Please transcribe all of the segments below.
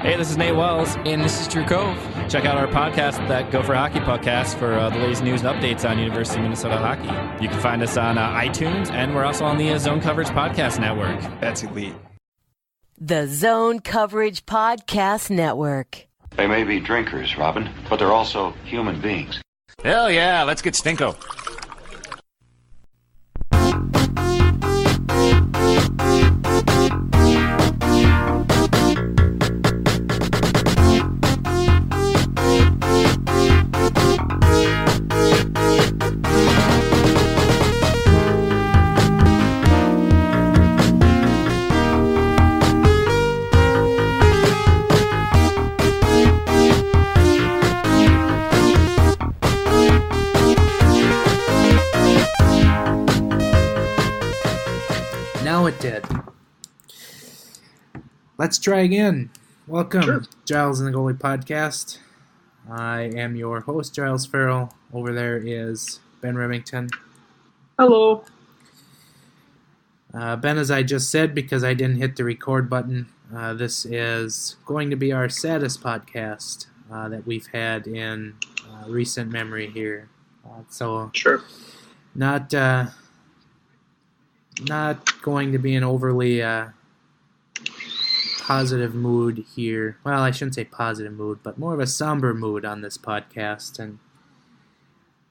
Hey, this is Nate Wells. And this is Drew Cove. Check out our podcast, that Go for Hockey podcast, for the latest news and updates on University of Minnesota hockey. You can find us on iTunes, and we're also on the Zone Coverage Podcast Network. That's elite. The Zone Coverage Podcast Network. They may be drinkers, Robin, but they're also human beings. Hell yeah, let's get stinko. Did. Let's try again. Welcome, sure. Giles and the Goalie Podcast. I am your host, Giles Farrell. Over there is Ben Remington. Hello. Ben, as I just said, because I didn't hit the record button, this is going to be our saddest podcast that we've had in recent memory here. Sure. Not going to be an overly positive mood here. Well, I shouldn't say positive mood, but more of a somber mood on this podcast. And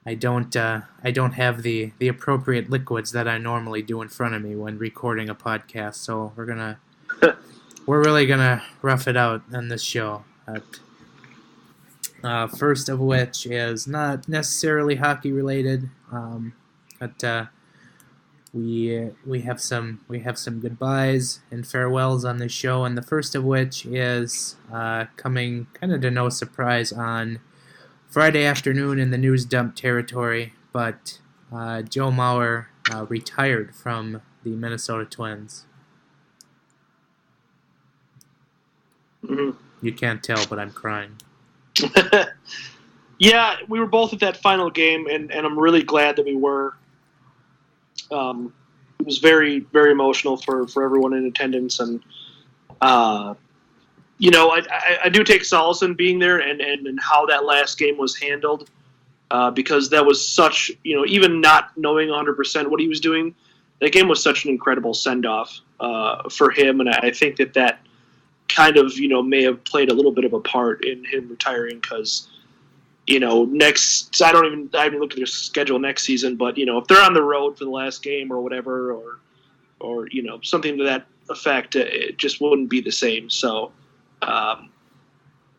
I don't have the appropriate liquids that I normally do in front of me when recording a podcast. So we're really gonna rough it out on this show. First of which is not necessarily hockey related, but. We have some goodbyes and farewells on this show, and the first of which is coming kind of to no surprise on Friday afternoon in the news dump territory. But Joe Mauer retired from the Minnesota Twins. Mm-hmm. You can't tell, but I'm crying. Yeah, we were both at that final game, and I'm really glad that we were. It was very, very emotional for everyone in attendance, and I do take solace in being there and how that last game was handled, because that was such, even not knowing 100% what he was doing, that game was such an incredible send-off for him, and I think that kind of may have played a little bit of a part in him retiring, because next, I haven't looked at their schedule next season, but, if they're on the road for the last game or whatever, or something to that effect, it just wouldn't be the same. So,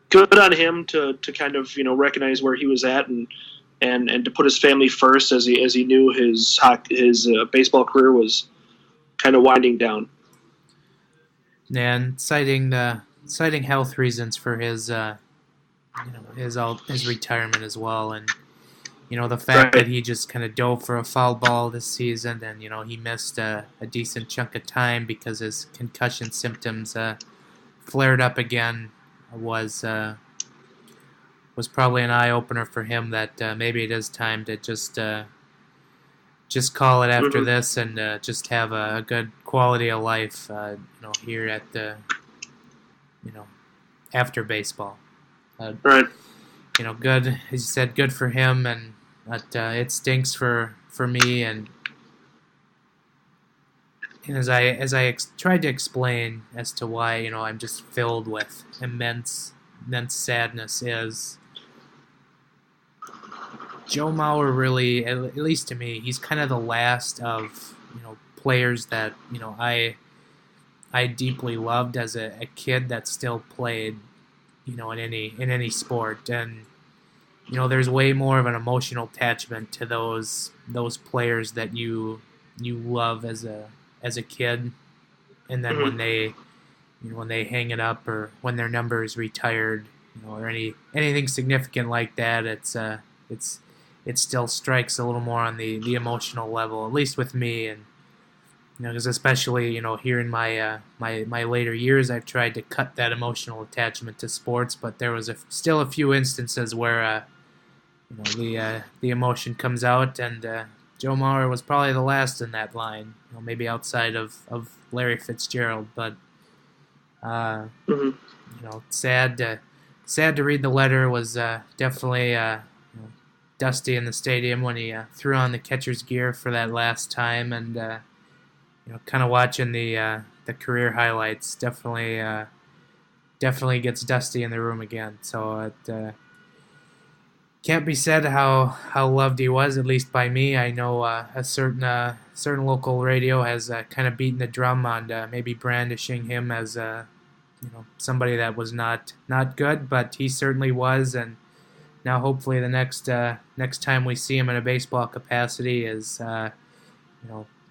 good on him to kind of, recognize where he was at and to put his family first as he knew his baseball career was kind of winding down. And citing health reasons for his retirement as well, and the fact that he just kind of dove for a foul ball this season, and he missed a decent chunk of time because his concussion symptoms flared up again was probably an eye opener for him that maybe it is time to just call it after this and just have a good quality of life here at the after baseball. Right. Good, as you said, good for him, and but it stinks for me, and as I tried to explain as to why I'm just filled with immense sadness, is Joe Mauer really, at least to me, he's kind of the last of players that I deeply loved as a kid that still played in any sport, and there's way more of an emotional attachment to those players that you love as a kid, and then when they hang it up or when their number is retired, or anything significant like that, it still strikes a little more on the emotional level, at least with me, and because especially here in my later years, I've tried to cut that emotional attachment to sports, but there was still a few instances where the emotion comes out, and Joe Mauer was probably the last in that line, maybe outside of Larry Fitzgerald, but Sad to read the letter. Was definitely Dusty in the stadium when he threw on the catcher's gear for that last time, and kind of watching the career highlights definitely gets Dusty in the room again. So it can't be said how loved he was, at least by me. I know a certain local radio has kind of beaten the drum on maybe brandishing him as somebody that was not good, but he certainly was. And now hopefully the next time we see him in a baseball capacity is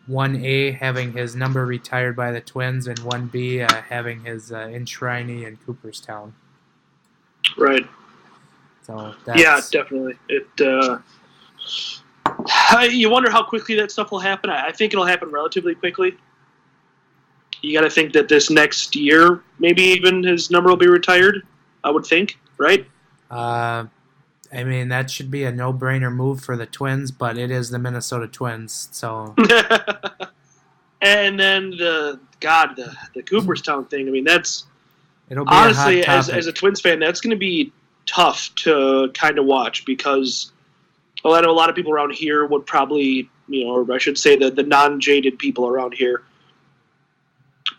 1A having his number retired by the Twins, and 1B having his enshrinee in Cooperstown. Right. So yeah, definitely. You wonder how quickly that stuff will happen. I think it'll happen relatively quickly. You got to think that this next year, maybe even his number will be retired. I would think, right? I mean, that should be a no-brainer move for the Twins, but it is the Minnesota Twins, so. And then the Cooperstown thing. I mean, it'll be honestly, a hot topic. as a Twins fan, that's going to be tough to kind of watch, because I know a lot of people around here would probably, or I should say the non-jaded people around here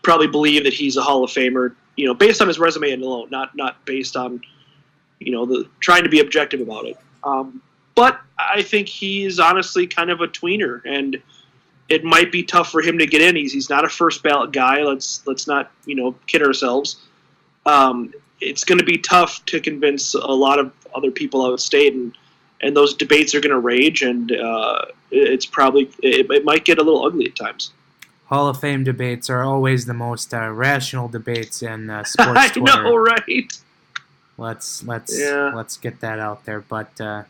probably believe that he's a Hall of Famer, based on his resume alone, not based on, the trying to be objective about it. But I think he's honestly kind of a tweener, and it might be tough for him to get in. He's not a first ballot guy. Let's not kid ourselves. It's going to be tough to convince a lot of other people out of state, and those debates are going to rage, and it might get a little ugly at times. Hall of Fame debates are always the most rational debates in sports I Twitter. know, right? Let's get that out there, but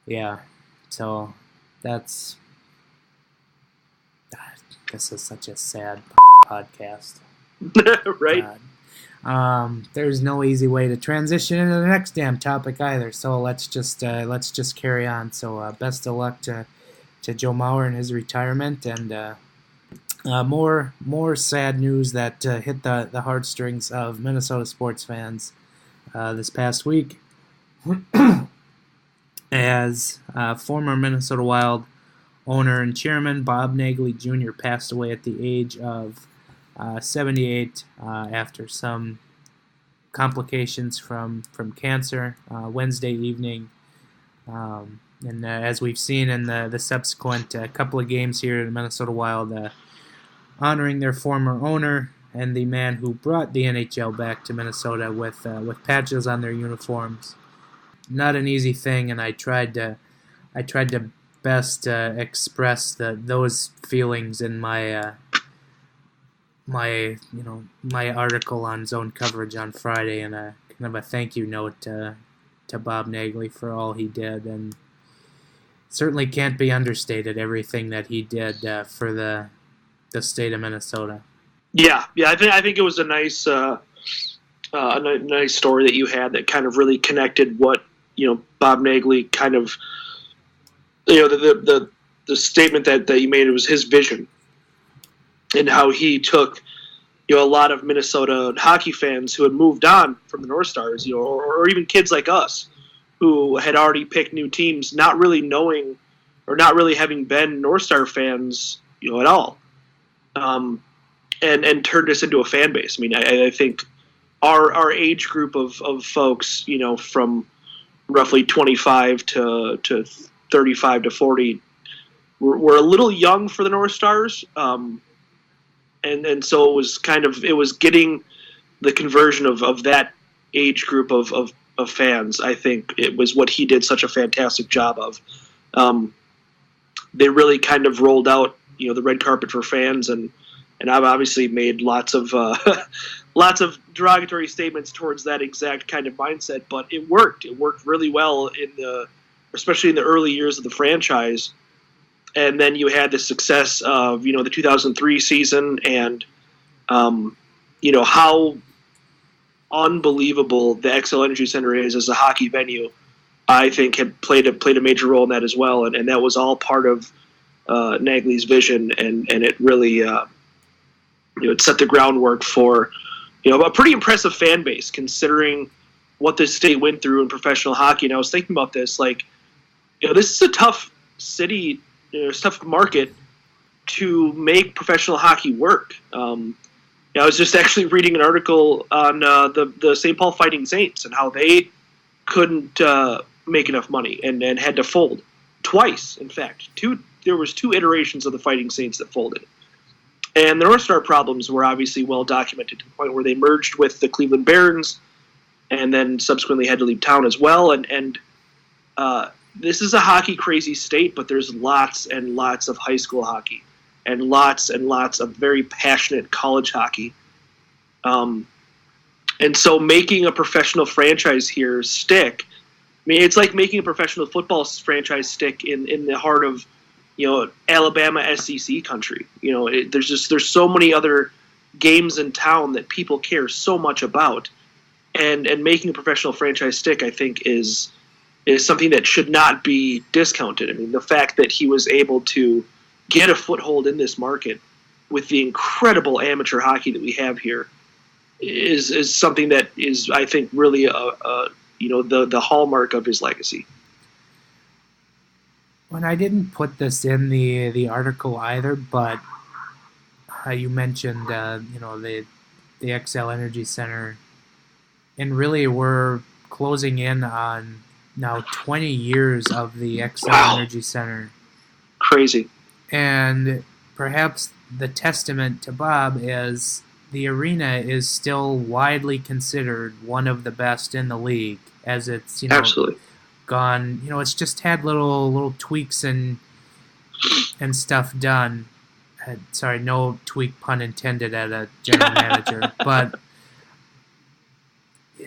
yeah. So this is such a sad podcast, right? There's no easy way to transition into the next damn topic either. So let's just carry on. So best of luck to Joe Mauer in his retirement, and more sad news that hit the heartstrings of Minnesota sports fans this past week, as former Minnesota Wild owner and chairman Bob Nagley Jr. passed away at the age of 78 after some complications from cancer Wednesday evening. And as we've seen in the subsequent couple of games here in the Minnesota Wild, honoring their former owner and the man who brought the NHL back to Minnesota with patches on their uniforms. Not an easy thing, and I tried to best express those feelings in my article on Zone Coverage on Friday, and kind of a thank you note to Bob Nagley for all he did, and certainly can't be understated everything that he did for the state of Minnesota. Yeah. I think it was a nice story that you had that kind of really connected what Bob Nagley kind of the statement that you made. It was his vision, and how he took a lot of Minnesota hockey fans who had moved on from the North Stars, or even kids like us who had already picked new teams, not really knowing or not really having been North Star fans, at all, and turned us into a fan base. I mean, I think our age group of folks, from roughly 25 to 35 to 40, were a little young for the North Stars. And so it was getting the conversion of that age group of fans. I think it was what he did such a fantastic job of. They really kind of rolled out, the red carpet for fans, and I've obviously made lots of derogatory statements towards that exact kind of mindset, but it worked. It worked really well especially in the early years of the franchise. And then you had the success of, the 2003 season, and, how unbelievable the XL Energy Center is as a hockey venue. I think had played a major role in that as well. And that was all part of Nagley's vision. And it really, it set the groundwork for a pretty impressive fan base considering what this state went through in professional hockey. And I was thinking about this, this is a tough city, it's a tough market to make professional hockey work. I was just actually reading an article on the St. Paul Fighting Saints and how they couldn't make enough money and had to fold twice. In fact, there was 2 iterations of the Fighting Saints that folded. And the North Star problems were obviously well documented to the point where they merged with the Cleveland Barons and then subsequently had to leave town as well. And this is a hockey crazy state, but there's lots and lots of high school hockey and lots of very passionate college hockey. And so making a professional franchise here stick, I mean, it's like making a professional football franchise stick in the heart of, Alabama SEC country. There's so many other games in town that people care so much about, and making a professional franchise stick, I think, is something that should not be discounted. I mean, the fact that he was able to get a foothold in this market with the incredible amateur hockey that we have here is something that is, I think, really the hallmark of his legacy. When I didn't put this in the article either, but you mentioned the XL Energy Center, and really we're closing in on now 20 years of the XL Energy Center. Crazy. And perhaps the testament to Bob is the arena is still widely considered one of the best in the league, as it's absolutely gone. It's just had little tweaks and stuff done. Sorry, no tweak pun intended at a general manager, but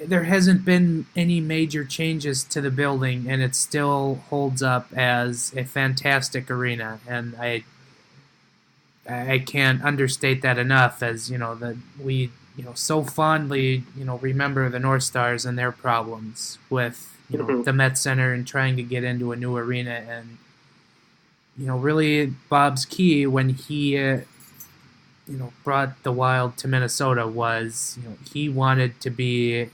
there hasn't been any major changes to the building, and it still holds up as a fantastic arena. And I can't understate that enough, as that we so fondly remember the North Stars and their problems with the Met Center and trying to get into a new arena. And really Bob's key when he brought the Wild to Minnesota was he wanted to be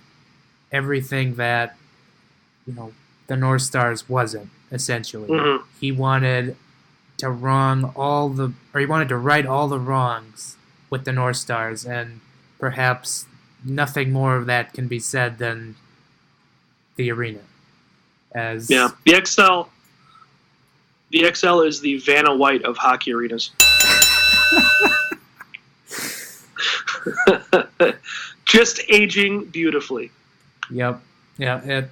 everything that the North Stars wasn't, essentially. Mm-hmm. He wanted to right all the wrongs with the North Stars, and perhaps nothing more of that can be said than the arena. The XL is the Vanna White of hockey arenas. Just aging beautifully. Yep. Yeah.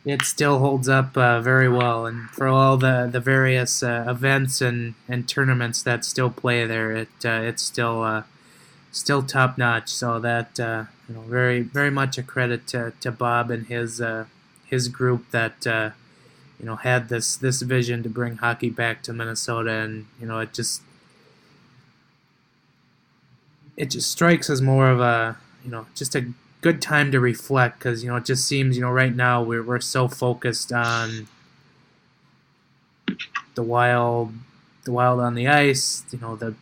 It still holds up very well, and for all the various events and tournaments that still play there, it's still top notch. So that very very much a credit to Bob and his group that had this vision to bring hockey back to Minnesota, and it just strikes as more of a just a good time to reflect, because it just seems right now we're so focused on the Wild on the ice, the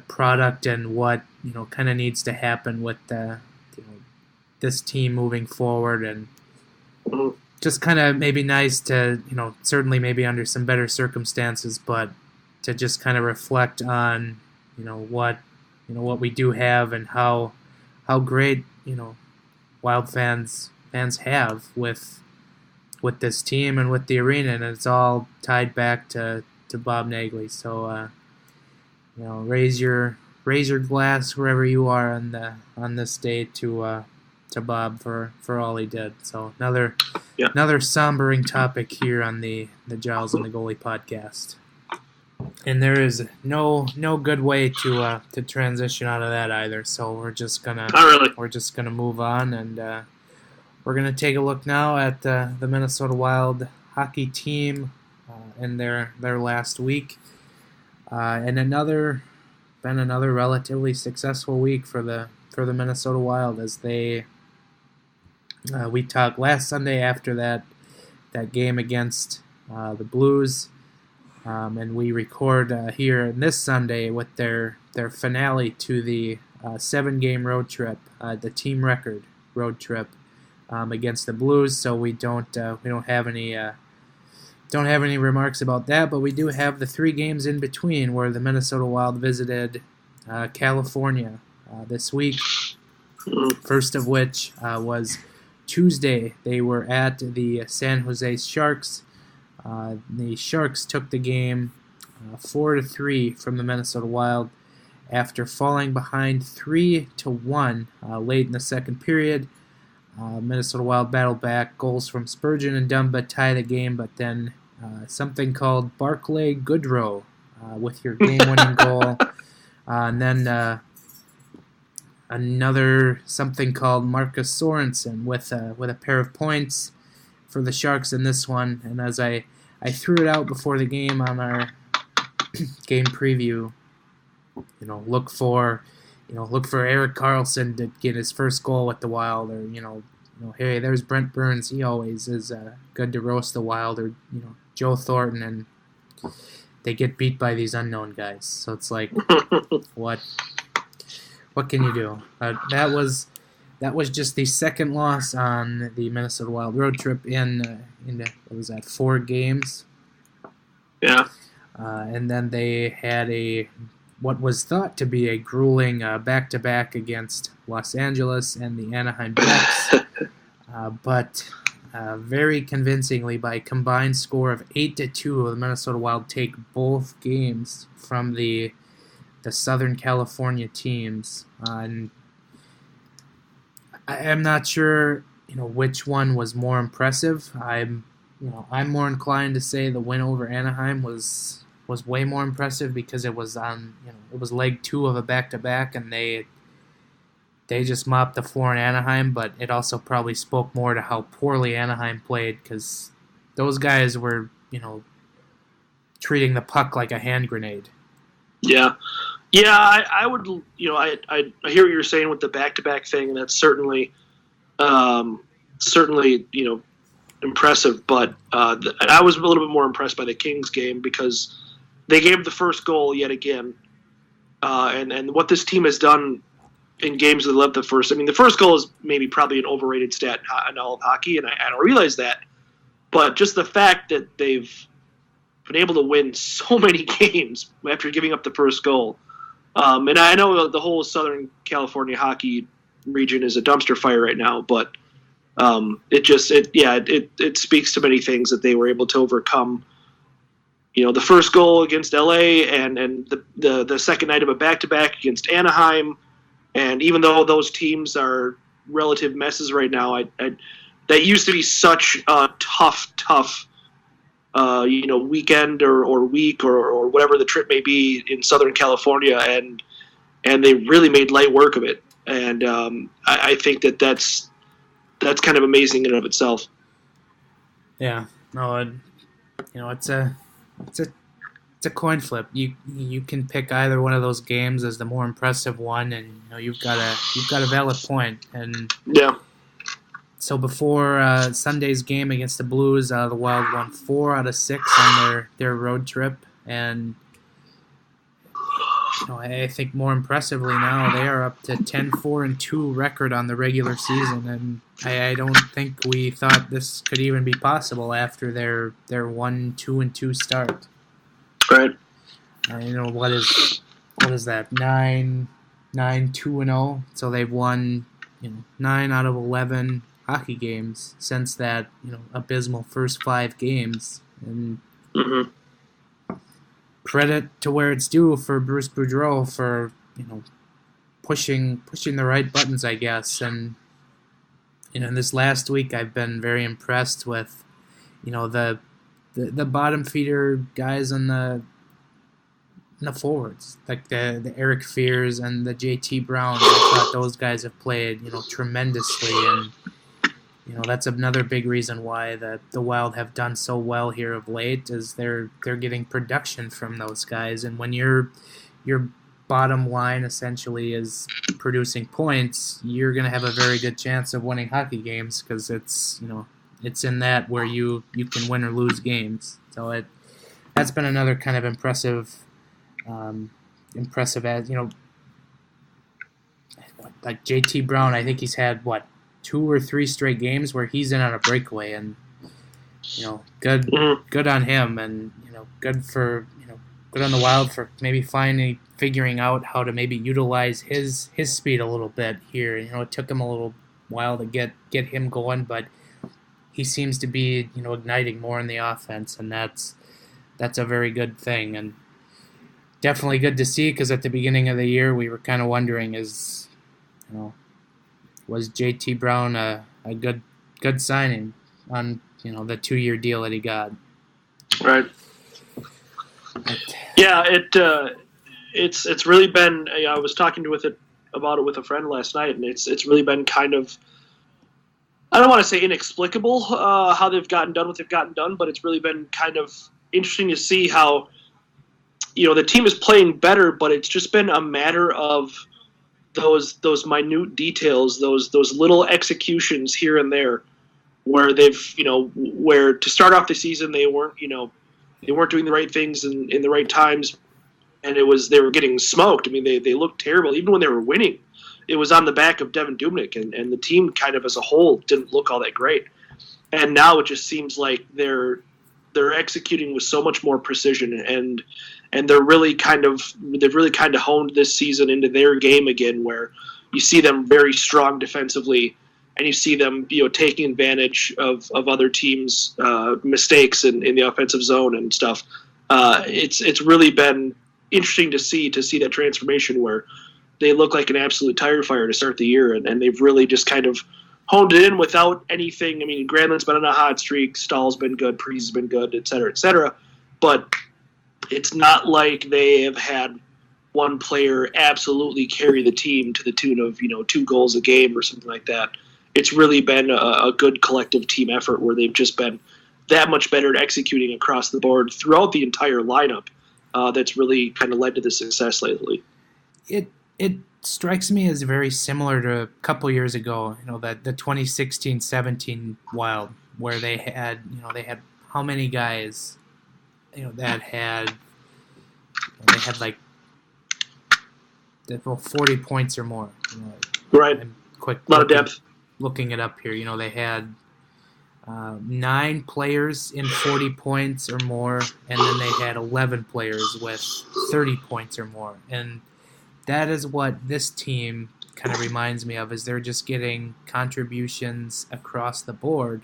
product and what kind of needs to happen with this team moving forward, and just kind of maybe nice to certainly maybe under some better circumstances, but to just kind of reflect on what we do have and how great Wild fans have with this team and with the arena, and it's all tied back to Bob Nagley. So raise your glass wherever you are on this day to Bob for all he did. So another sombering topic here on the Giles and the Goalie podcast. And there is no good way to transition out of that either. So we're just gonna move on, and we're gonna take a look now at the Minnesota Wild hockey team in their last week, and another relatively successful week for the Minnesota Wild, as they we talked last Sunday after that game against the Blues. And we record here this Sunday with their finale to the 7-game road trip, the team record road trip against the Blues. So we don't have any remarks about that, but we do have the 3 games in between where the Minnesota Wild visited California this week. First of which was Tuesday. They were at the San Jose Sharks. The Sharks took the game 4-3 from the Minnesota Wild after falling behind 3-1 late in the second period. Minnesota Wild battled back. Goals from Spurgeon and Dumba tie the game, but then something called Barclay Goodrow with your game-winning goal. And then another something called Marcus Sorensen with a pair of points for the Sharks in this one. And as I threw it out before the game on our game preview, look for Erik Karlsson to get his first goal with the Wild, or hey, there's Brent Burns. He always is good to roast the Wild, or Joe Thornton, and they get beat by these unknown guys. So it's like, what can you do? That was just the second loss on the Minnesota Wild road trip in what was that, 4 games? Yeah. And then they had what was thought to be a grueling back-to-back against Los Angeles and the Anaheim Ducks, but very convincingly by a combined score of 8-2, the Minnesota Wild take both games from the Southern California teams. And I'm not sure, which one was more impressive. I'm more inclined to say the win over Anaheim was way more impressive because it was it was leg 2 of a back-to-back, and they just mopped the floor in Anaheim. But it also probably spoke more to how poorly Anaheim played, because those guys were treating the puck like a hand grenade. Yeah. I would, I hear what you're saying with the back-to-back thing, and that's certainly impressive. But I was a little bit more impressed by the Kings game because they gave the first goal yet again, and what this team has done in games that led the first. I mean, the first goal is probably an overrated stat in all of hockey, and I don't realize that. But just the fact that they've been able to win so many games after giving up the first goal. And I know the whole Southern California hockey region is a dumpster fire right now, but it speaks to many things that they were able to overcome. The first goal against LA and the second night of a back-to-back against Anaheim, and even though those teams are relative messes right now, that used to be such a tough weekend or week or whatever the trip may be in Southern California, and they really made light work of it. And I think that's kind of amazing in and of itself. Yeah, no, it's a coin flip. You can pick either one of those games as the more impressive one, and you've got a valid point. And yeah. So before Sunday's game against the Blues, the Wild won 4 out of 6 on their road trip, and I think more impressively now they are up to 10-4-2 record on the regular season, and I don't think we thought this could even be possible after their 1-2-2 start. Right. What is that, 9-2-0? So they've won 9 out of 11 hockey games since that abysmal first 5 games, and credit to where it's due for Bruce Boudreau for pushing the right buttons, I guess. And in this last week I've been very impressed with the bottom feeder guys in the forwards, like the Eric Fears and the JT Brown. I thought those guys have played tremendously, and that's another big reason why the Wild have done so well here of late, is they're getting production from those guys. And when your bottom line essentially is producing points, you're going to have a very good chance of winning hockey games, because it's in that where you can win or lose games. So that's been another kind of impressive as like JT Brown. I think he's had 2 or 3 straight games where he's in on a breakaway, and good on him, and good on the Wild for maybe finally figuring out how to maybe utilize his speed a little bit here. It took him a little while to get him going, but he seems to be igniting more in the offense, and that's a very good thing, and definitely good to see, because at the beginning of the year we were kind of wondering, was JT Brown a good signing on the 2-year deal that he got. Right. Yeah, it's really been. I was talking about it with a friend last night, and it's really been kind of, I don't want to say inexplicable how they've gotten done what they've gotten done, but it's really been kind of interesting to see how the team is playing better, but it's just been a matter of those minute details, those little executions here and there, where they've where to start off the season they weren't doing the right things in the right times, and they were getting smoked. I mean, they looked terrible even when they were winning. It was on the back of Devin Dubnyk, and the team kind of as a whole didn't look all that great. And now it just seems like they're executing with so much more precision, and they've really kind of honed this season into their game again, where you see them very strong defensively, and you see them taking advantage of other teams' mistakes in the offensive zone and stuff. It's really been interesting to see that transformation where they look like an absolute tire fire to start the year, and they've really just kind of honed it in without anything. I mean, Granlund's been on a hot streak, Stahl's been good, Priest has been good, et cetera, but it's not like they have had one player absolutely carry the team to the tune of 2 goals a game or something like that. It's really been a good collective team effort where they've just been that much better at executing across the board throughout the entire lineup. That's really kind of led to the success lately. It strikes me as very similar to a couple years ago, that the 2016-17 Wild, where they had how many guys, that had 40 points or more. Right. A lot of depth. Looking it up here, they had 9 players in 40 points or more, and then they had 11 players with 30 points or more. And that is what this team kind of reminds me of, is they're just getting contributions across the board,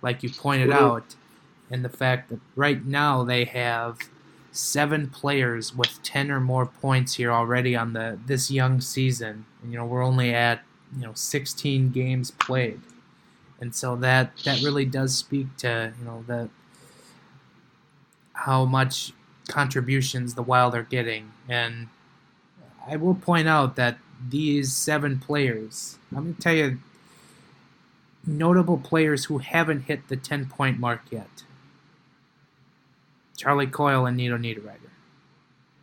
like you pointed out, and the fact that right now they have 7 players with 10 or more points here already on this young season. And, we're only at 16 games played, and so that really does speak to how much contributions the Wild are getting. And I will point out that these 7 players, I'm going to tell you, notable players who haven't hit the 10-point mark yet: Charlie Coyle and Nito Niederreiter.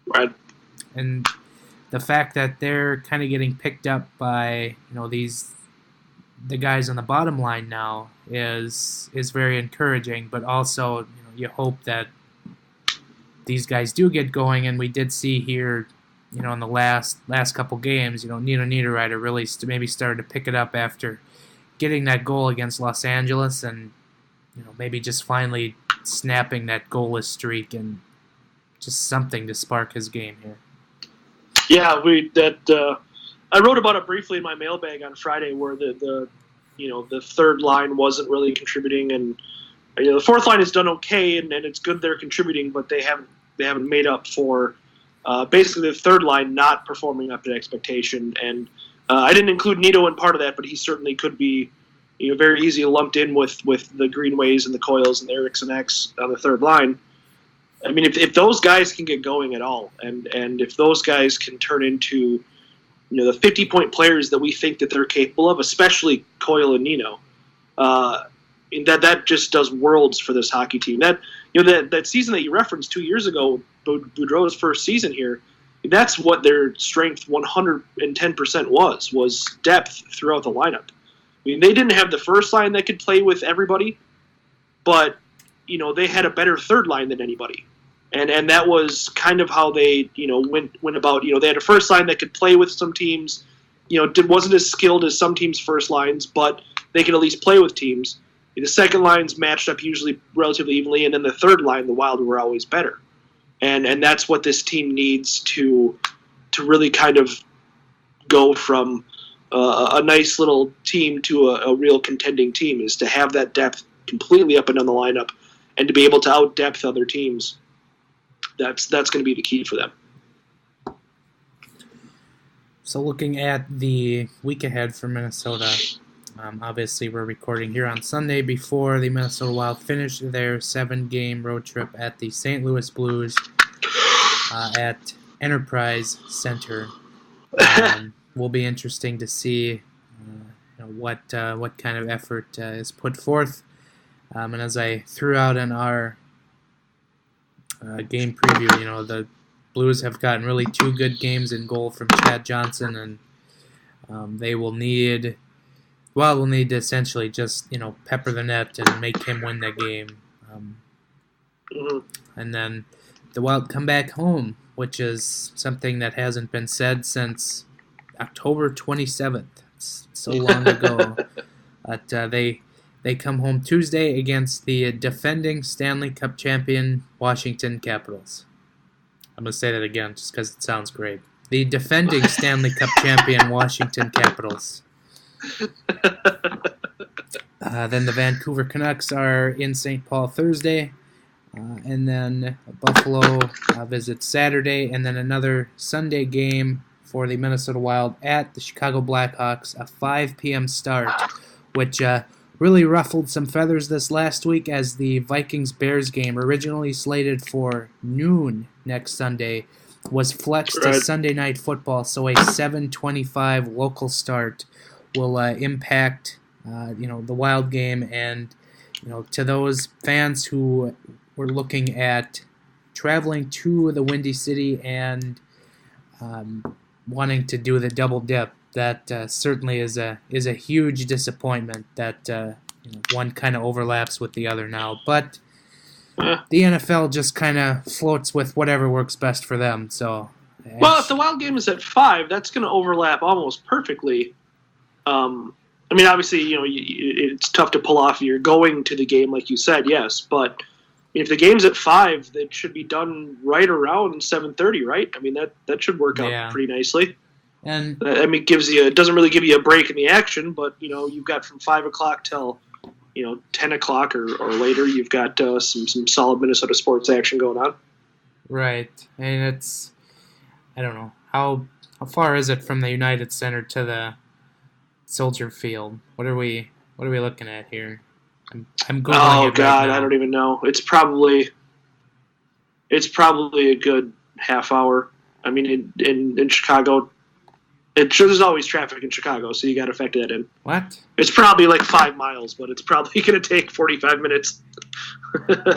Right. And the fact that they're kind of getting picked up by the guys on the bottom line now is very encouraging. But also, you hope that these guys do get going. And we did see here, in the last couple games, Nito Niederreiter really maybe started to pick it up after getting that goal against Los Angeles, and maybe just finally snapping that goalless streak, and just something to spark his game here. Yeah, I wrote about it briefly in my mailbag on Friday, where the third line wasn't really contributing, and the fourth line has done okay, and it's good they're contributing, but they haven't made up for basically the third line not performing up to expectation. And I didn't include Nito in part of that, but he certainly could be very easily lumped in with the Greenways and the Coyles and the Eriksson X on the third line. I mean, if those guys can get going at all, and if those guys can turn into the 50-point players that we think that they're capable of, especially Coyle and Nino, that just does worlds for this hockey team. That season that you referenced 2 years ago, Boudreau's first season here, that's what their strength 110% was depth throughout the lineup. I mean, they didn't have the first line that could play with everybody, but they had a better third line than anybody. And that was kind of how they, went about. They had a first line that could play with some teams. Wasn't as skilled as some teams' first lines, but they could at least play with teams. The second lines matched up usually relatively evenly, and then the third line, the Wild, were always better. And that's what this team needs to really kind of go from a nice little team to a real contending team, is to have that depth completely up and down the lineup and to be able to out-depth other teams. That's going to be the key for them. So looking at the week ahead for Minnesota, obviously we're recording here on Sunday before the Minnesota Wild finish their 7-game road trip at the St. Louis Blues at Enterprise Center. Will be interesting to see what kind of effort is put forth. And as I threw out in our game preview, the Blues have gotten really 2 good games in goal from Chad Johnson, and they will need to essentially just pepper the net and make him win the game. And then the Wild come back home, which is something that hasn't been said since October 27th. It's so long ago. But they come home Tuesday against the defending Stanley Cup champion Washington Capitals. I'm going to say that again just because it sounds great. The defending Stanley Cup champion Washington Capitals. Then the Vancouver Canucks are in St. Paul Thursday. And then Buffalo visits Saturday. And then another Sunday game for the Minnesota Wild at the Chicago Blackhawks, a 5 p.m. start, which really ruffled some feathers this last week as the Vikings-Bears game, originally slated for noon next Sunday, was flexed to Sunday Night Football, so a 7:25 local start will impact the Wild game. And to those fans who were looking at traveling to the Windy City and wanting to do the double dip, that certainly is a huge disappointment that one kind of overlaps with the other now. But the NFL just kind of floats with whatever works best for them. So, well, if the Wild game is at 5, that's going to overlap almost perfectly. Obviously, it's tough to pull off. You're going to the game, like you said, yes, but if the game's at 5, it should be done right around 7:30, right? That should work out pretty nicely. And it doesn't really give you a break in the action, but you've got from 5 o'clock till 10 o'clock or later. You've got some solid Minnesota sports action going on. Right, and it's, I don't know how far is it from the United Center to the Soldier Field? What are we looking at here? I'm going. Oh God, I don't even know. It's probably a good half hour. In Chicago. There's always traffic in Chicago, so you got to factor that in. What? It's probably like 5 miles, but it's probably going to take 45 minutes.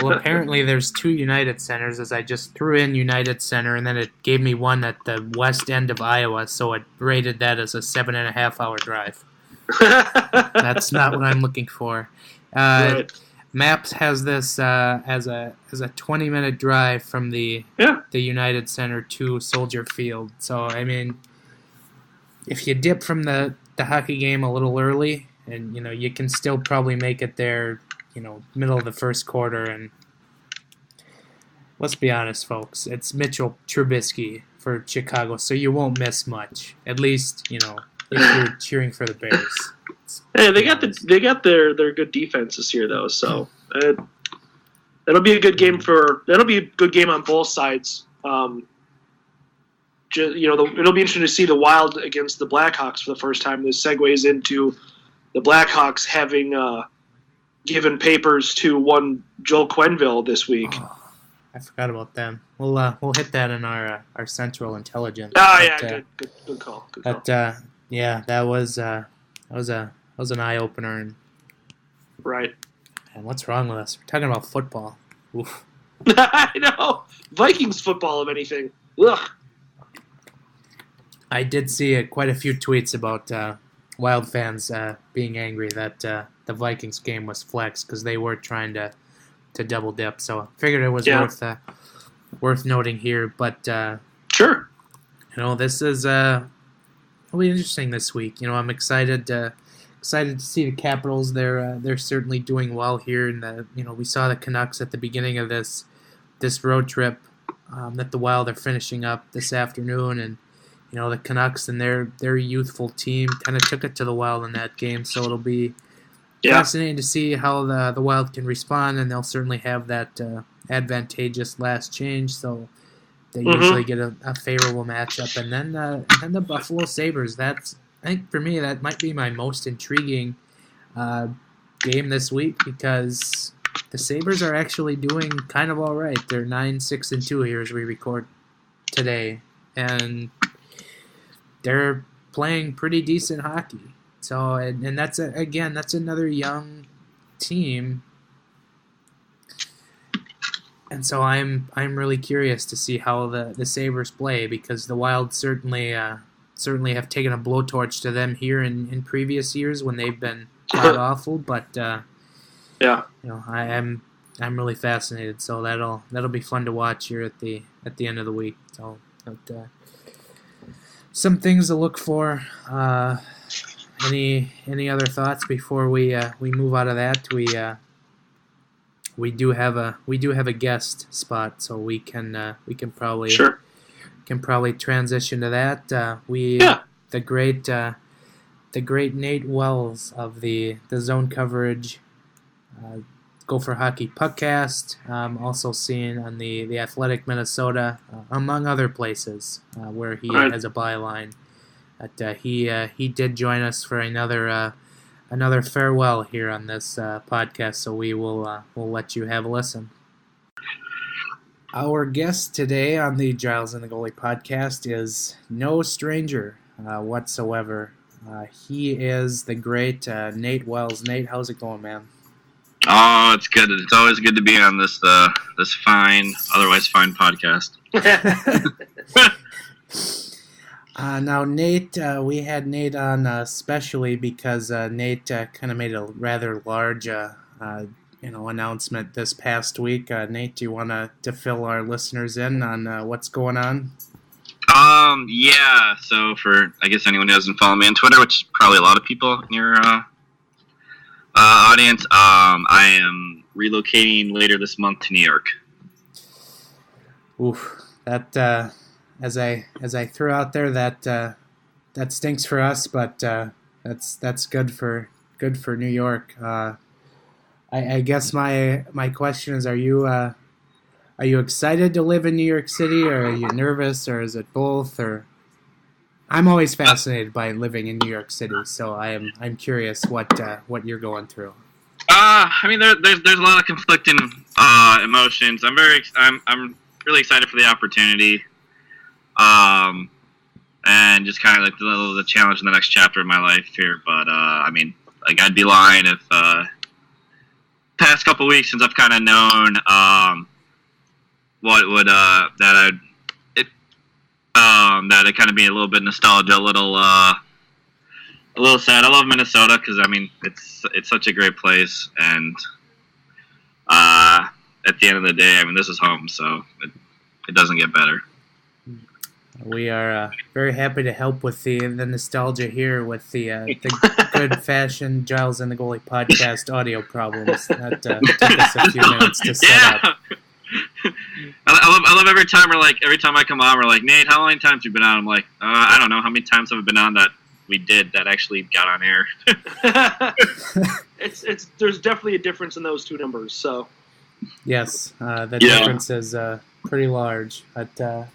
Well, apparently there's 2 United Centers, as I just threw in United Center, and then it gave me one at the west end of Iowa, so it rated that as a 7.5-hour drive. That's not what I'm looking for. Right. Maps has this as a 20-minute drive from the United Center to Soldier Field. So if you dip from the hockey game a little early, and you can still probably make it there, middle of the first quarter. And let's be honest, folks, it's Mitchell Trubisky for Chicago, so you won't miss much. At least if you're cheering for the Bears. Hey, they got their good defense this year though, so that'll be a good game on both sides. It'll be interesting to see the Wild against the Blackhawks for the first time. This segues into the Blackhawks having given papers to one Joel Quenneville this week. Oh, I forgot about them. We'll hit that in our Central Intelligence. Good call. But that was an eye opener. Right. And what's wrong with us? We're talking about football. Oof. I know. Vikings football, if anything. Ugh. I did see quite a few tweets about Wild fans being angry that the Vikings game was flexed because they were trying to double dip. So I figured it was worth noting here. But Sure. this is it'll be interesting this week. I'm excited to see the Capitals. They're certainly doing well here, and we saw the Canucks at the beginning of this road trip that the Wild are finishing up this afternoon, and the Canucks and their youthful team kind of took it to the Wild in that game. So it'll be fascinating to see how the Wild can respond, and they'll certainly have that advantageous last change. So they usually get a favorable matchup, and then the Buffalo Sabres. I think for me that might be my most intriguing game this week, because the Sabres are actually doing kind of all right. They're 9-6-2 here as we record today, and they're playing pretty decent hockey. So, and that's that's another young team. And so I'm really curious to see how the Sabres play, because the Wild certainly have taken a blowtorch to them here in previous years when they've been quite awful. But I'm really fascinated. So that'll be fun to watch here at the end of the week. So some things to look for. Any other thoughts before we move out of that? We do have a guest spot, so we can probably transition to that. The great Nate Wells of the Zone Coverage Go for Hockey podcast, also seen on the Athletic Minnesota, among other places where he has a byline. But he did join us for another farewell here on this podcast, so we'll let you have a listen. Our guest today on the Giles and the Goalie podcast is no stranger whatsoever. He is the great Nate Wells. Nate, how's it going, man? Oh, it's good. It's always good to be on this otherwise fine podcast. Now, Nate, we had Nate on specially because Nate kind of made a rather large, announcement this past week. Nate, do you want to fill our listeners in on what's going on? Yeah. So for, I guess, anyone who doesn't follow me on Twitter, which is probably a lot of people in your audience, I am relocating later this month to New York. Oof, that. As I threw out there, that stinks for us, but that's good for New York. I guess my question is, are you excited to live in New York City, or are you nervous, or is it both? Or I'm always fascinated by living in New York City, so I'm curious what you're going through. I mean, there's a lot of conflicting emotions. I'm really excited for the opportunity. And just kind of like the challenge in the next chapter of my life here. But, I mean, like, I'd be lying if, past couple weeks since I've kind of known, that it kind of be a little bit nostalgia, a little sad. I love Minnesota because, I mean, it's such a great place. And, at the end of the day, I mean, this is home, so it doesn't get better. We are very happy to help with the nostalgia here with the good-fashioned Giles and the Goalie podcast audio problems. That took us a few minutes to set up. I love every time I come on, we're like, Nate, how many times have you been on? I'm like, I don't know. How many times have I been on that actually got on air? There's definitely a difference in those two numbers. So yes, the difference is pretty large. But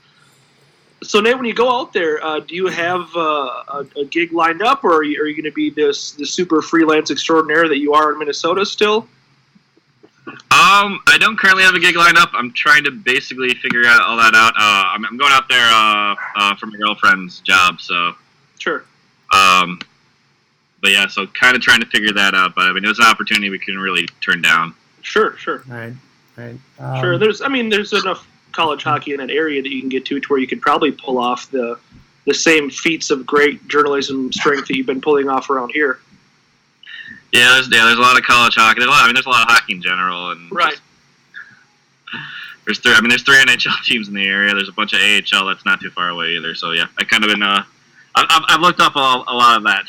so Nate, when you go out there, do you have a gig lined up, or are you going to be the super freelance extraordinaire that you are in Minnesota still? I don't currently have a gig lined up. I'm trying to basically figure all that out. I'm going out there for my girlfriend's job, so sure. But yeah, so kind of trying to figure that out. But I mean, it was an opportunity we couldn't really turn down. Sure. All right. Sure. There's enough college hockey in that area that you can get to where you could probably pull off the same feats of great journalism strength that you've been pulling off around here. Yeah, there's a lot of college hockey. There's a lot of hockey in general, and right. there's three NHL teams in the area. There's a bunch of AHL that's not too far away either. So yeah, I kind of been I've looked up a lot of that.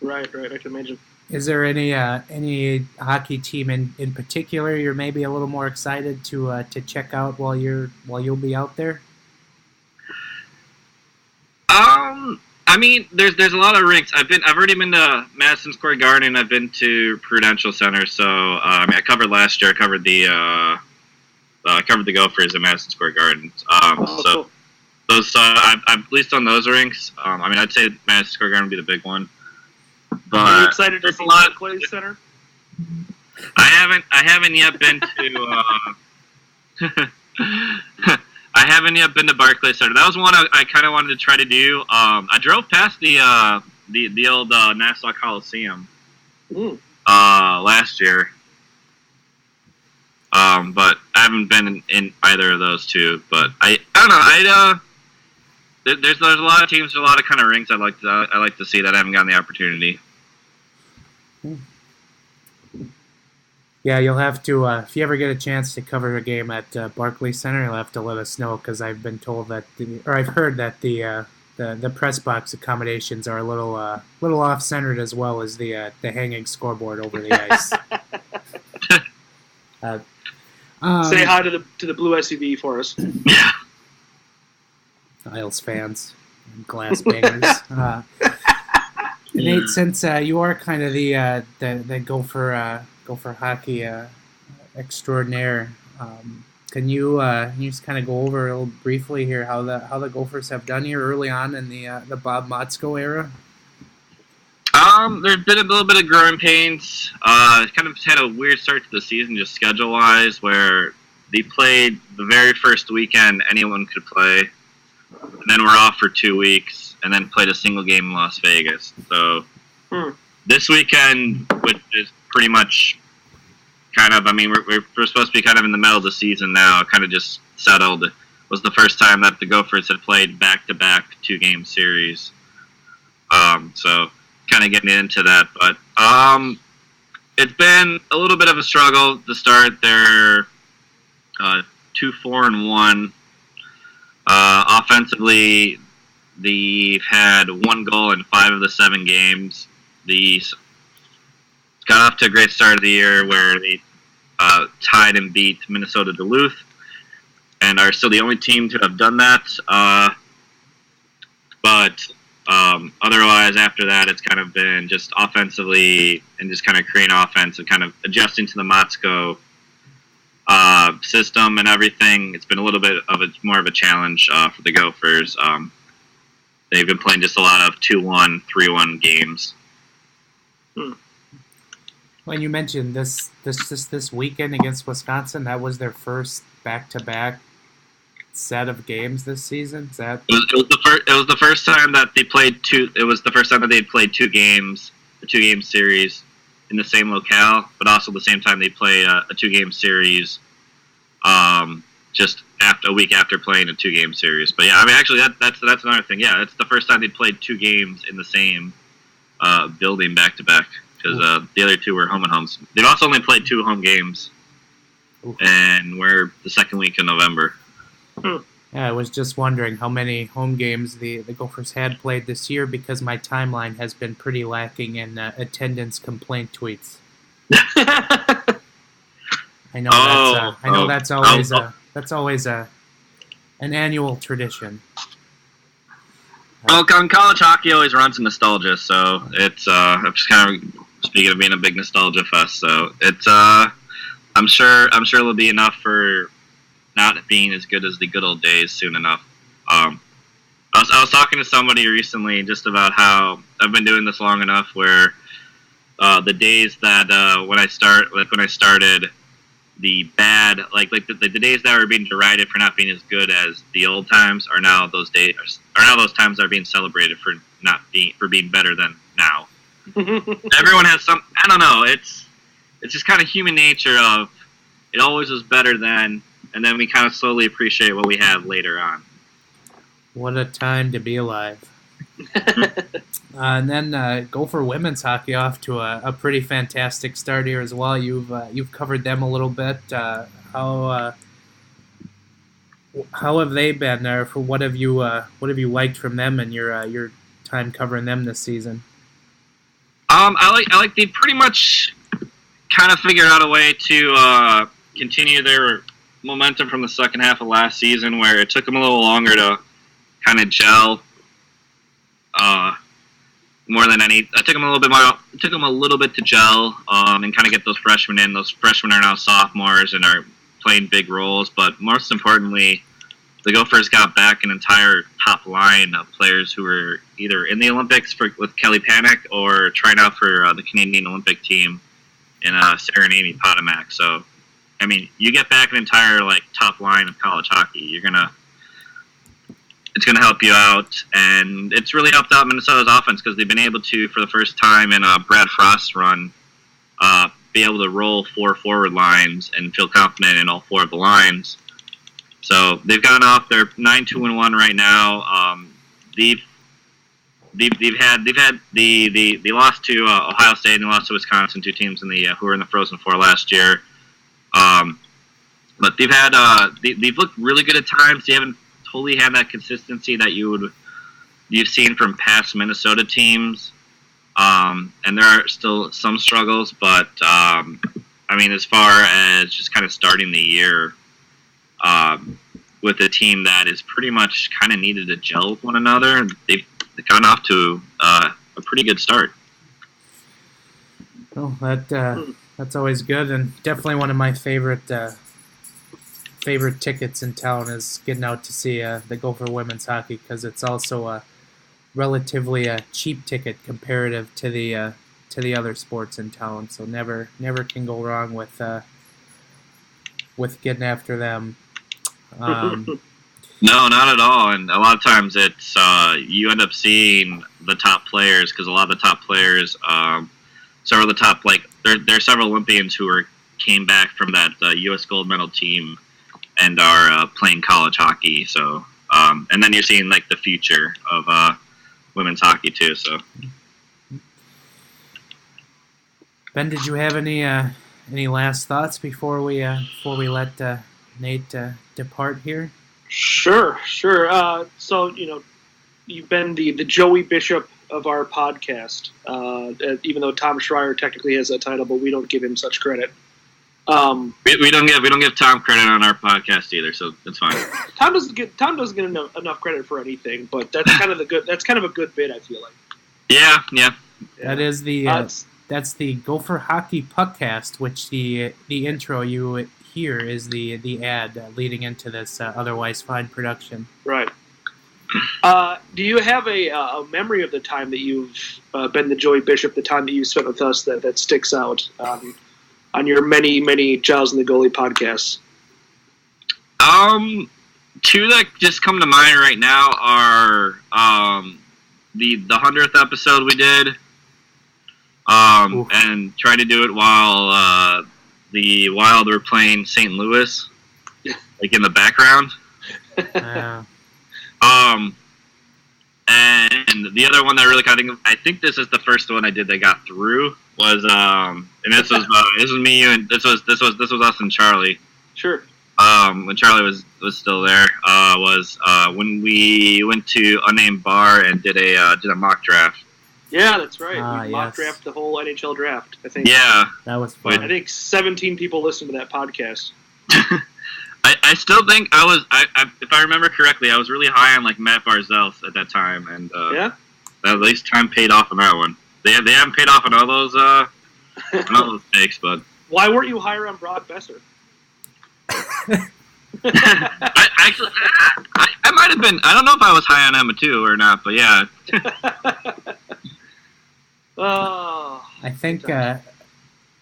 Right. I can imagine. Is there any hockey team in particular you're maybe a little more excited to check out while you'll be out there? I mean, there's a lot of rinks. I've already been to Madison Square Garden. I've been to Prudential Center. So I covered last year. I covered the Gophers at Madison Square Garden. Cool. Those I've at least on those rinks. I mean, I'd say Madison Square Garden would be the big one. But are you excited to see Barclays Center? I haven't yet been to. I haven't yet been to Barclays Center. That was one I kind of wanted to try to do. I drove past the old Nassau Coliseum last year, but I haven't been in either of those two. But I don't know. There's a lot of teams, a lot of kind of rinks I like to see that I haven't gotten the opportunity. Yeah, you'll have to, if you ever get a chance to cover a game at Barclays Center, you'll have to let us know, because I've been told that, I've heard that the press box accommodations are a little off-centered, as well as the hanging scoreboard over the ice. Say hi to the blue SUV for us. Yeah. Isles fans and glass bangers. Nate, since you are kind of the Gopher hockey extraordinaire, can you just kind of go over a little briefly here how the Gophers have done here early on in the Bob Motzko era? There's been a little bit of growing pains. Kind of had a weird start to the season, just schedule wise, where they played the very first weekend anyone could play, and then we're off for 2 weeks, and then played a single game in Las Vegas. So this weekend, which is pretty much kind of, I mean, we're supposed to be kind of in the middle of the season now, kind of just settled. It was the first time that the Gophers had played back-to-back 2-game series. So kind of getting into that. But it's been a little bit of a struggle to start. They're 2-4-1. Offensively, they've had 1 goal in 5 of the 7 games. They got off to a great start of the year where they tied and beat Minnesota Duluth, and are still the only team to have done that. But otherwise, after that, it's kind of been just offensively and just kind of creating offense and kind of adjusting to the Motzko system and everything. It's been a little bit of more of a challenge for the Gophers. They've been playing just a lot of 2-1, 3-1 games. When you mentioned this weekend against Wisconsin, that was their first back-to-back set of games this season. Is that? It was the first time that they played two. It was the first time that they had played 2 games, a 2-game series in the same locale, but also the same time they played a 2-game series, just a week after playing a 2-game series. But yeah, I mean, actually, that's another thing. Yeah, it's the first time they played 2 games in the same building back to back, because the other 2 were home and homes. They've also only played 2 home games, and we're the second week in November. Yeah, I was just wondering how many home games the Gophers had played this year, because my timeline has been pretty lacking in attendance complaint tweets. I know that's always an annual tradition. Well, college hockey always runs in nostalgia, so it's I'm just kind of speaking of being a big nostalgia fest. So it's I'm sure it'll be enough for not being as good as the good old days soon enough. I was talking to somebody recently just about how I've been doing this long enough where the days that when I started, the bad the days that were being derided for not being as good as the old times are now those times that are being celebrated for being better than now. Everyone has some, I don't know, it's just kind of human nature of it always was better then, and then we kind of slowly appreciate what we have later on. What a time to be alive. And then Gopher women's hockey off to a pretty fantastic start here as well. You've covered them a little bit. How How have they been? Or for what have you liked from them and your time covering them this season? I like they pretty much kind of figured out a way to continue their momentum from the second half of last season, where it took them a little longer to kind of gel. More than any, it took them a little bit more. It took them a little bit to gel and kind of get those freshmen in. Those freshmen are now sophomores and are playing big roles. But most importantly, the Gophers got back an entire top line of players who were either in the Olympics with Kelly Panic or trying out for the Canadian Olympic team in Sarah and Amy Potomac. So, I mean, you get back an entire top line of college hockey. It's going to help you out, and it's really helped out Minnesota's offense because they've been able to, for the first time in a Brad Frost run, be able to roll 4 forward lines and feel confident in all 4 of the lines. So they've gone off. They're 9-2-1 right now. They lost to Ohio State and they lost to Wisconsin, 2 teams who were in the Frozen Four last year. But they've looked really good at times. They haven't totally had that consistency that you've seen from past Minnesota teams, and there are still some struggles. But I mean, as far as just kind of starting the year with a team that is pretty much kind of needed to gel with one another, they've gotten off to a pretty good start. Well, that's always good, and definitely one of my favorite tickets in town is getting out to see the Gopher women's hockey, because it's also a relatively cheap ticket comparative to the other sports in town. So never can go wrong with getting after them. No, not at all. And a lot of times it's you end up seeing the top players, because a lot of the top players, several of the top there are several Olympians who came back from that U.S. gold medal team and are playing college hockey. So, and then you're seeing the future of women's hockey too. So, Ben, did you have any last thoughts before we let Nate depart here? Sure. So you've been the Joey Bishop of our podcast, even though Tom Schreier technically has that title, but we don't give him such credit. We don't give Tom credit on our podcast either, so it's fine. Tom doesn't get enough credit for anything, but that's kind of a good bit, I feel like. Yeah. That is that's the Gopher Hockey Puckcast, which the intro you hear is the ad leading into this otherwise fine production. Right. Do you have a memory of the time that you've been the Joey Bishop, the time that you spent with us that sticks out on your many Giles and the Goalie podcasts? 2 that just come to mind right now are the 100th episode we did, and trying to do it while the Wild were playing St. Louis, in the background. And the other one that I really kind of I think this is the first one I did that got through was and this was me, you, and this was us and Charlie. Sure. When Charlie was still there, was when we went to Unnamed Bar and did a mock draft. Yeah, that's right. We mock yes. draft the whole NHL draft, I think. Yeah, that was fun. I think 17 people listened to that podcast. I still think I was if I remember correctly, I was really high on Matt Barzell at that time, and at least time paid off on that one. They haven't paid off on all those takes, but why weren't you higher on Brock Besser? I might have been. I don't know if I was high on Emma too or not, but yeah. I think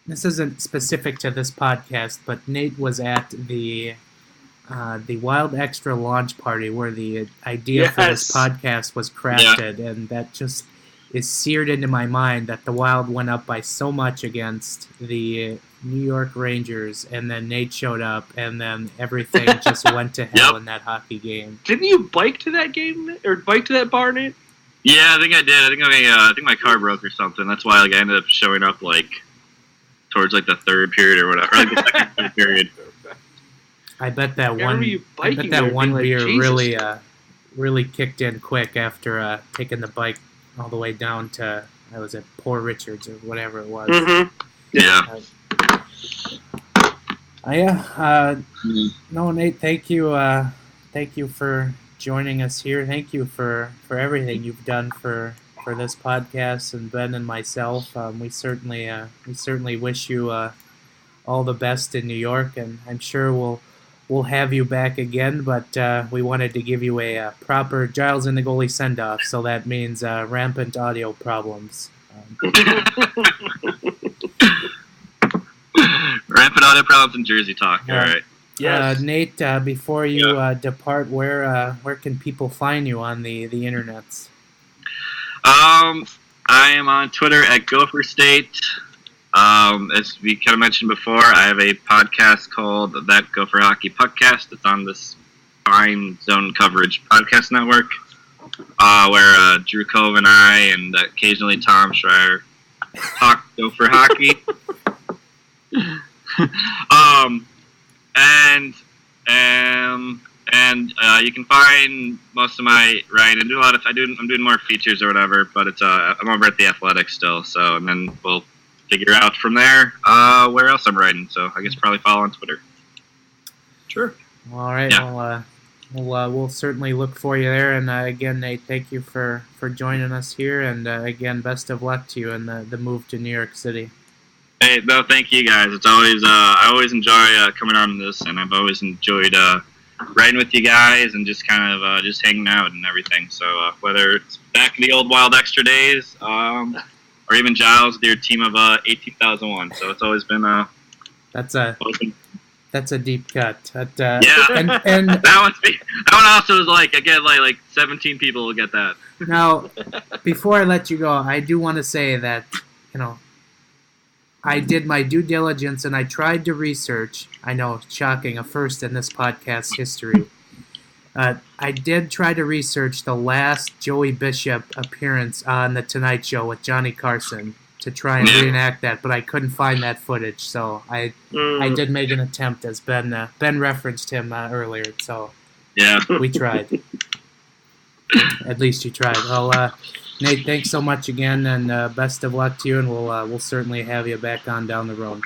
this isn't specific to this podcast, but Nate was at the Wild Extra launch party where the idea for this podcast was crafted, and that just is seared into my mind that the Wild went up by so much against the New York Rangers, and then Nate showed up, and then everything just went to hell in that hockey game. Didn't you bike to that game, or bike to that bar, Nate? Yeah, I think I did. I think my car broke or something. That's why I ended up showing up towards the third period or whatever, or the second period. I bet that Why one. were you I bet biking that there, one being beer like, Jesus? really kicked in quick after taking the bike all the way down to was it Port Richards or whatever it was. Mm-hmm. Yeah. No, Nate, thank you for joining us here. Thank you for everything you've done for this podcast and Ben and myself. We certainly wish you all the best in New York, and I'm sure we'll have you back again. But we wanted to give you a proper Giles and the goalie send off, so that means rampant audio problems. Rampant audio problems in Jersey talk. All right. Yes. Nate, before you depart, where can people find you on the internets? I am on Twitter at Gopher State. As we kind of mentioned before, I have a podcast called That Gopher Hockey Podcast. It's on this fine Zone Coverage Podcast Network, where Drew Cove and I and occasionally Tom Schreier talk Gopher hockey. And you can find most of my writing. I'm doing more features or whatever, but it's I'm over at the Athletic still. So, and then we'll figure out from there where else I'm writing. So I guess probably follow on Twitter. Sure. All right. Yeah. We'll certainly look for you there. And again, Nate, thank you for joining us here. And again, best of luck to you in the move to New York City. Hey, no, thank you guys. It's always I always enjoy coming on this, and I've always enjoyed writing with you guys and just kind of just hanging out and everything. So whether it's back in the old Wild Extra days, or even Giles with your team of 18,001, so it's always been That's a deep cut. yeah, and that one also is like again like 17 people will get that. Now, before I let you go, I do want to say that I did my due diligence and I tried to research. I know, shocking, a first in this podcast's history. I did try to research the last Joey Bishop appearance on The Tonight Show with Johnny Carson to try and reenact that, but I couldn't find that footage. So I did make an attempt, as Ben referenced him earlier. So Yeah. we tried. At least you tried. Well, Nate, thanks so much again, and best of luck to you, and we'll certainly have you back on down the road.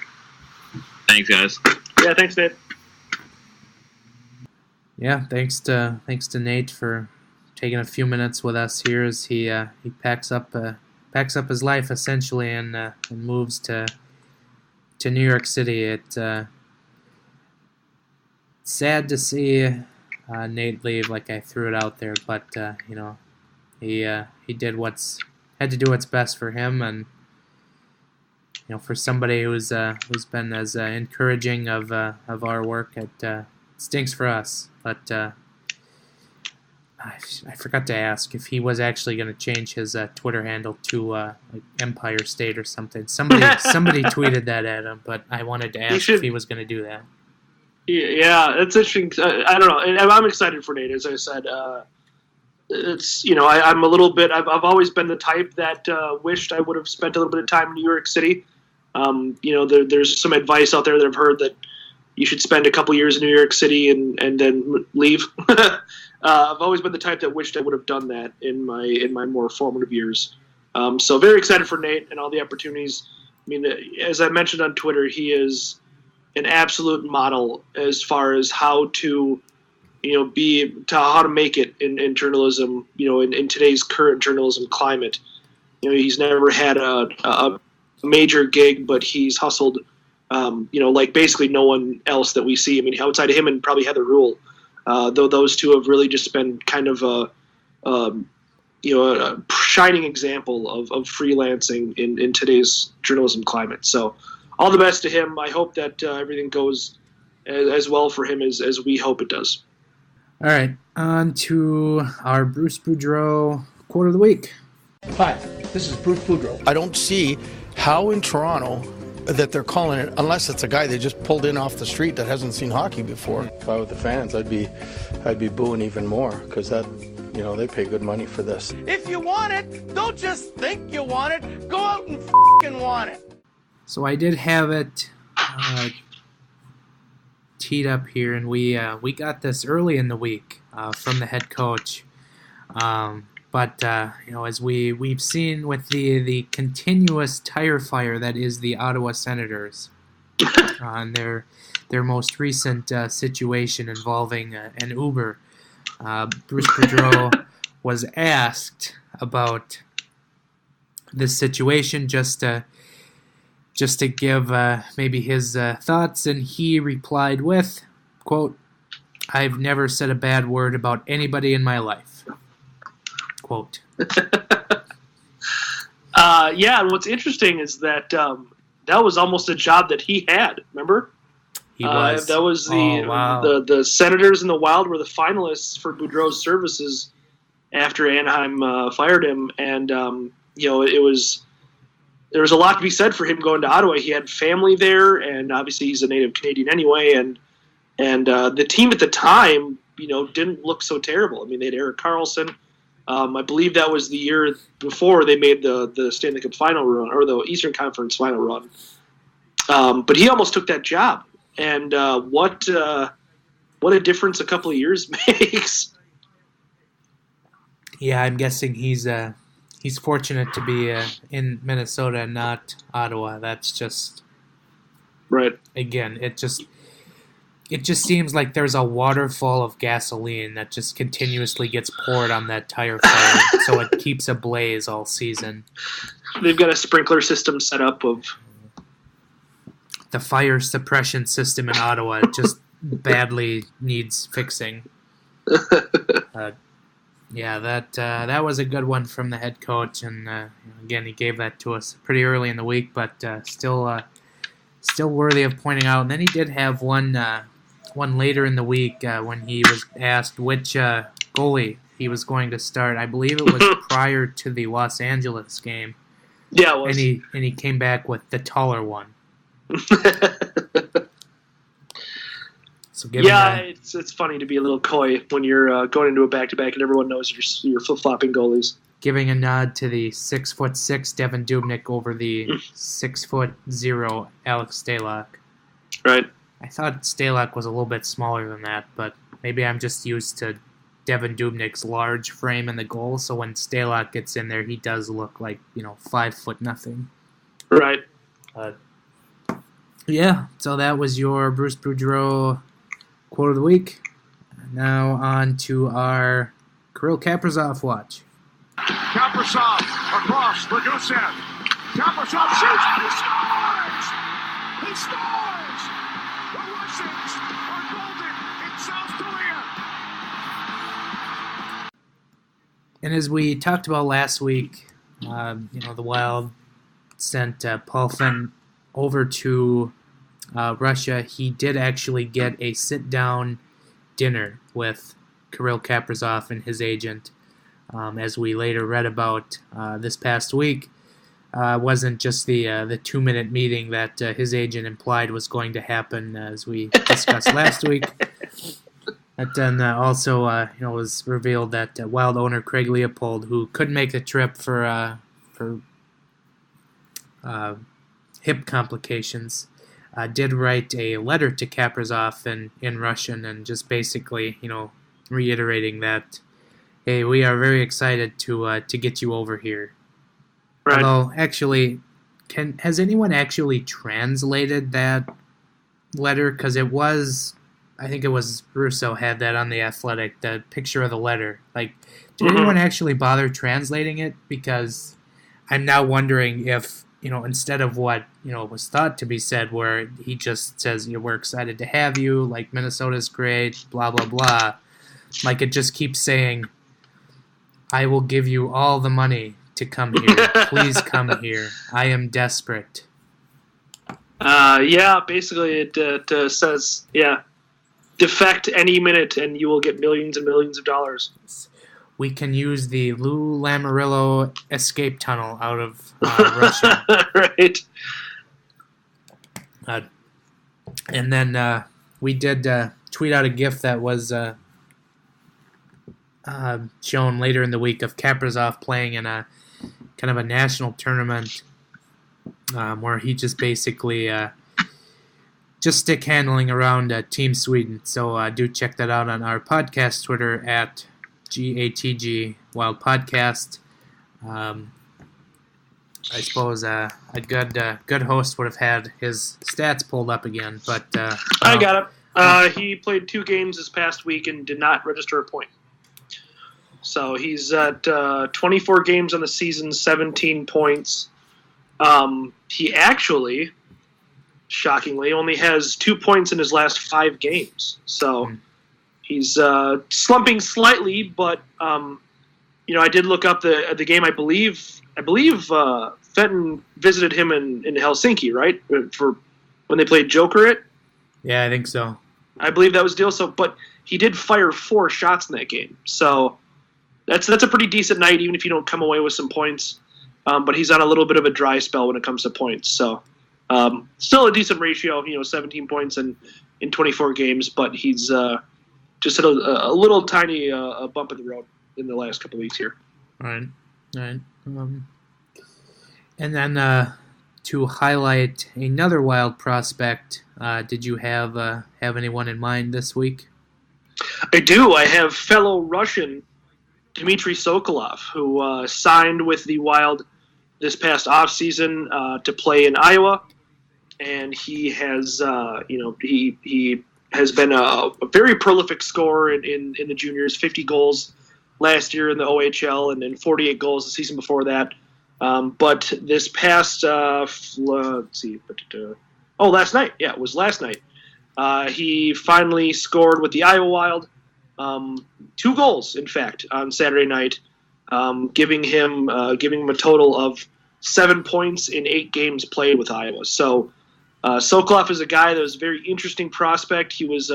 Thanks, guys. Yeah, thanks, Nate. Yeah, thanks to Nate for taking a few minutes with us here as he packs up his life essentially and moves to New York City. It's sad to see Nate leave. Like I threw it out there, but he did had to do what's best for him, and for somebody who's been as encouraging of our work, it stinks for us. But I forgot to ask if he was actually going to change his Twitter handle to like Empire State or something. Somebody tweeted that at him, but I wanted to ask if he was going to do that. Yeah, it's interesting. I don't know. And I'm excited for Nate, as I said. It's I'm a little bit. I've always been the type that wished I would have spent a little bit of time in New York City. There's some advice out there that I've heard that you should spend a couple years in New York City and then leave. I've always been the type that wished I would have done that in my more formative years. So very excited for Nate and all the opportunities. I mean, as I mentioned on Twitter, he is an absolute model as far as how to how to make it in journalism, in today's current journalism climate. He's never had a major gig, but he's hustled, like basically no one else that we see. I mean, outside of him and probably Heather Rule, though those two have really just been kind of a shining example of freelancing in today's journalism climate. So all the best to him. I hope that everything goes as well for him as we hope it does. All right, on to our Bruce Boudreau quote of the week. Hi, this is Bruce Boudreau. I don't see how in Toronto that they're calling it, unless it's a guy they just pulled in off the street that hasn't seen hockey before. If I were the fans, I'd be booing even more, because that, they pay good money for this. If you want it, don't just think you want it. Go out and f***ing want it. So I did have it teed up here, and we got this early in the week from the head coach. But as we've seen with the continuous tire fire that is the Ottawa Senators, and their most recent situation involving an Uber, Bruce Boudreau was asked about this situation just to give maybe his thoughts, and he replied with, quote, "I've never said a bad word about anybody in my life." Quote. Yeah, and what's interesting is that that was almost a job that he had, remember? He was. That was the Senators and the Wild were the finalists for Boudreau's services after Anaheim fired him, and there was a lot to be said for him going to Ottawa. He had family there, and obviously he's a native Canadian anyway, and the team at the time, didn't look so terrible. I mean, they had Erik Karlsson. I believe that was the year before they made the Stanley Cup final run, or the Eastern Conference final run. But he almost took that job, and what a difference a couple of years makes. Yeah, I'm guessing he's fortunate to be in Minnesota and not Ottawa. That's just right. Again, it just seems like there's a waterfall of gasoline that just continuously gets poured on that tire fire, so it keeps ablaze all season. They've got a sprinkler system set up of the fire suppression system in Ottawa. It just badly needs fixing. Yeah, that was a good one from the head coach, and again, he gave that to us pretty early in the week, but still worthy of pointing out. And then he did have one later in the week when he was asked which goalie he was going to start. I believe it was prior to the Los Angeles game. Yeah, it was. And he came back with the taller one. So it's funny to be a little coy when you're going into a back-to-back and everyone knows you're flip-flopping goalies. Giving a nod to the 6'6" Devin Dubnyk over the 6'0" Alex Stalock. Right. I thought Stalock was a little bit smaller than that, but maybe I'm just used to Devin Dubnyk's large frame in the goal, so when Stalock gets in there, he does look like, 5'0". Right. Yeah, so that was your Bruce Boudreau quote of the week. Now on to our Kirill Kaprizov watch. Kaprizov across for Gusev. Kaprizov shoots and he scores! He scores! The Russians are golden in South Korea. And as we talked about last week, the Wild sent Paul Fenn over to Russia. He did actually get a sit-down dinner with Kirill Kaprizov and his agent, as we later read about this past week. Wasn't just the 2-minute meeting that his agent implied was going to happen, as we discussed last week. But then also, was revealed that Wild owner Craig Leopold, who couldn't make the trip for hip complications, did write a letter to Kaprizov in Russian, and just basically, reiterating that, hey, we are very excited to get you over here. Right. Although, actually, has anyone actually translated that letter? Because I think it was Russo had that on The Athletic, the picture of the letter. Like, did anyone actually bother translating it? Because I'm now wondering if, instead of what, was thought to be said, where he just says, we're excited to have you, like, Minnesota's great, blah, blah, blah. Like, it just keeps saying, I will give you all the money to come here. Please come here. I am desperate. Basically it says, defect any minute and you will get millions and millions of dollars. We can use the Lou Lamoriello escape tunnel out of Russia. Right. And then we did tweet out a GIF that was shown later in the week of Kaprizov playing in a kind of a national tournament where he just basically just stick handling around Team Sweden. So do check that out on our podcast Twitter at GATG Wild Podcast. I suppose a good host would have had his stats pulled up again, but I got it. He played 2 games this past week and did not register a point. So he's at 24 games on the season, 17 points. He actually, shockingly, only has 2 points in his last 5 games. So he's slumping slightly, but I did look up the game. I believe Fenton visited him in Helsinki, right? For when they played Jokerit. Yeah, I think so. I believe that was the deal. So, but he did fire 4 shots in that game. So that's a pretty decent night, even if you don't come away with some points. But he's on a little bit of a dry spell when it comes to points. So still a decent ratio, 17 points in 24 games. But he's just at a little tiny bump in the road in the last couple of weeks here. All right. And then to highlight another Wild prospect, did you have anyone in mind this week? I do. I have fellow Russian Dmitry Sokolov, who signed with the Wild this past offseason to play in Iowa, and he has, he has been a very prolific scorer in the juniors. 50 goals last year in the OHL, and then 48 goals the season before that. But this past, last night. Yeah, it was last night. He finally scored with the Iowa Wild. 2 goals, in fact, on Saturday night, giving him a total of 7 points in 8 games played with Iowa. So Sokolov is a guy that was a very interesting prospect. He was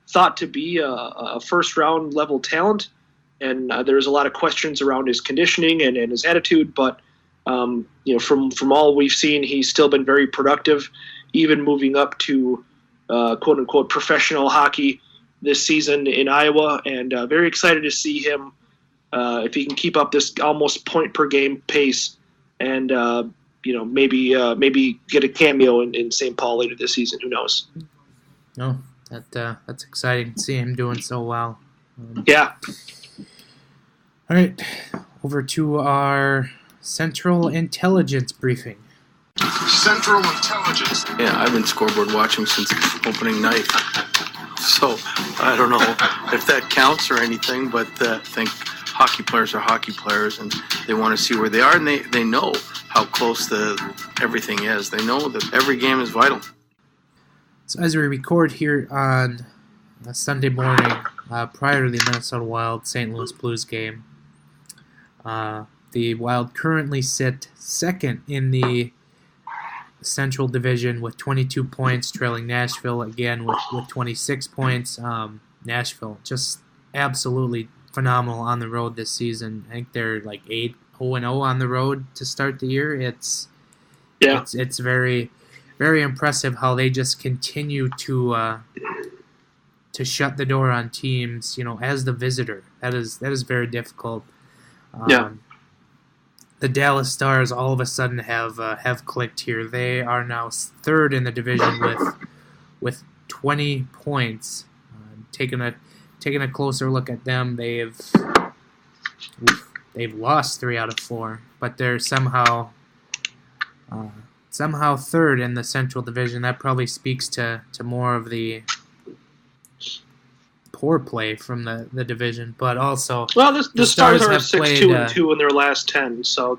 thought to be a first-round level talent, and there was a lot of questions around his conditioning and his attitude. But from all we've seen, he's still been very productive, even moving up to quote-unquote professional hockey this season in Iowa, and very excited to see him if he can keep up this almost point per game pace, and maybe get a cameo in St. Paul later this season. Who knows? No, that's exciting to see him doing so well. Yeah. All right, over to our Central Intelligence briefing. Central Intelligence. Yeah, I've been scoreboard watching since opening night. So, I don't know if that counts or anything, but I think hockey players are hockey players, and they want to see where they are, and they know how close everything is. They know that every game is vital. So as we record here on a Sunday morning, prior to the Minnesota Wild St. Louis Blues game, the Wild currently sit second in the Central Division with 22 points, trailing Nashville again with 26 points. Nashville just absolutely phenomenal on the road this season. I think they're like 8-0 on the road to start the year. It's very, very impressive how they just continue to shut the door on teams. As the visitor, that is very difficult. The Dallas Stars all of a sudden have clicked here. They are now third in the division with 20 points. Taking a closer look at them, they've lost 3 out of 4, but they're somehow third in the Central Division. That probably speaks to more of the poor play from the division, but also the Stars are 6-2-2 in their last 10, so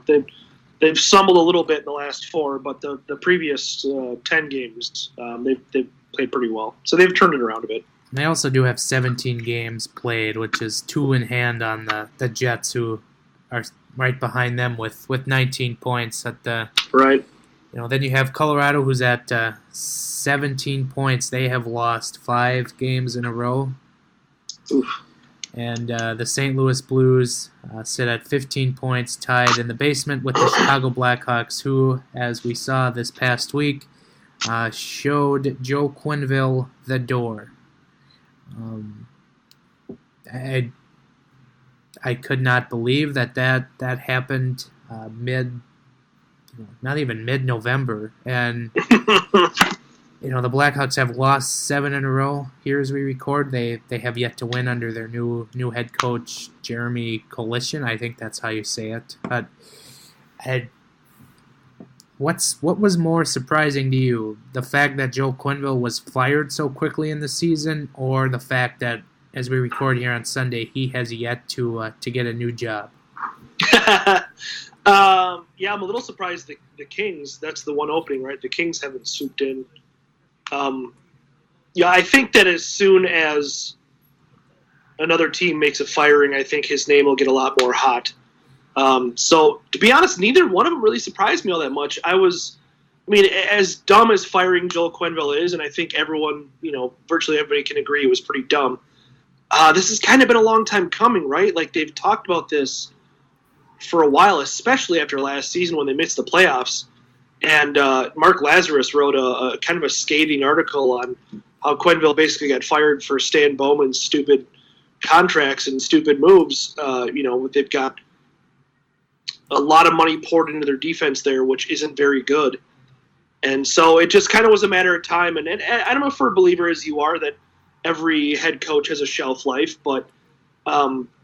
they've stumbled a little bit in the last 4, but the previous 10 games they've played pretty well, so they've turned it around a bit. They also do have 17 games played, which is 2 in hand on the Jets, who are right behind them with 19 points at the right. Then you have Colorado, who's at 17 points. They have lost 5 games in a row. Oof. And the St. Louis Blues sit at 15 points, tied in the basement with the Chicago Blackhawks, who, as we saw this past week, showed Joe Quenneville the door. I could not believe that happened not even mid-November, and The Blackhawks have lost 7 in a row here as we record. They have yet to win under their new head coach, Jeremy Collision. I think that's how you say it. But what was more surprising to you? The fact that Joe Quenneville was fired so quickly in the season, or the fact that, as we record here on Sunday, he has yet to get a new job? Yeah, I'm a little surprised the Kings, that's the one opening, right? The Kings haven't swooped in. Yeah, I think that as soon as another team makes a firing, I think his name will get a lot more hot. So, to be honest, neither one of them really surprised me all that much. As dumb as firing Joel Quenneville is, and I think everyone, virtually everybody can agree it was pretty dumb, this has kind of been a long time coming, right? Like, they've talked about this for a while, especially after last season when they missed the playoffs. And Mark Lazarus wrote a kind of a scathing article on how Quenneville basically got fired for Stan Bowman's stupid contracts and stupid moves. They've got a lot of money poured into their defense there, which isn't very good. And so it just kind of was a matter of time. And I'm a firm believer, as you are, that every head coach has a shelf life, but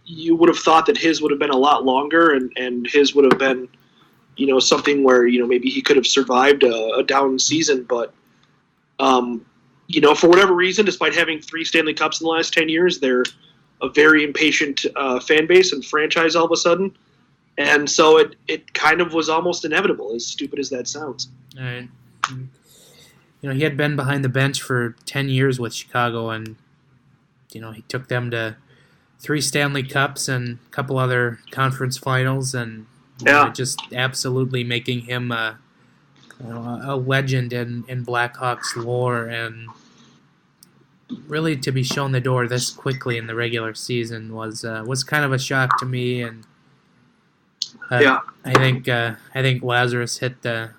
you would have thought that his would have been a lot longer, and his would have been, something where, maybe he could have survived a down season. But, for whatever reason, despite having 3 Stanley Cups in the last 10 years, they're a very impatient fan base and franchise all of a sudden. And so it kind of was almost inevitable, as stupid as that sounds. All right. He had been behind the bench for 10 years with Chicago, and, he took them to 3 Stanley Cups and a couple other conference finals, and just absolutely making him a legend in Blackhawks lore, and really to be shown the door this quickly in the regular season was kind of a shock to me. And I think Lazarus hit the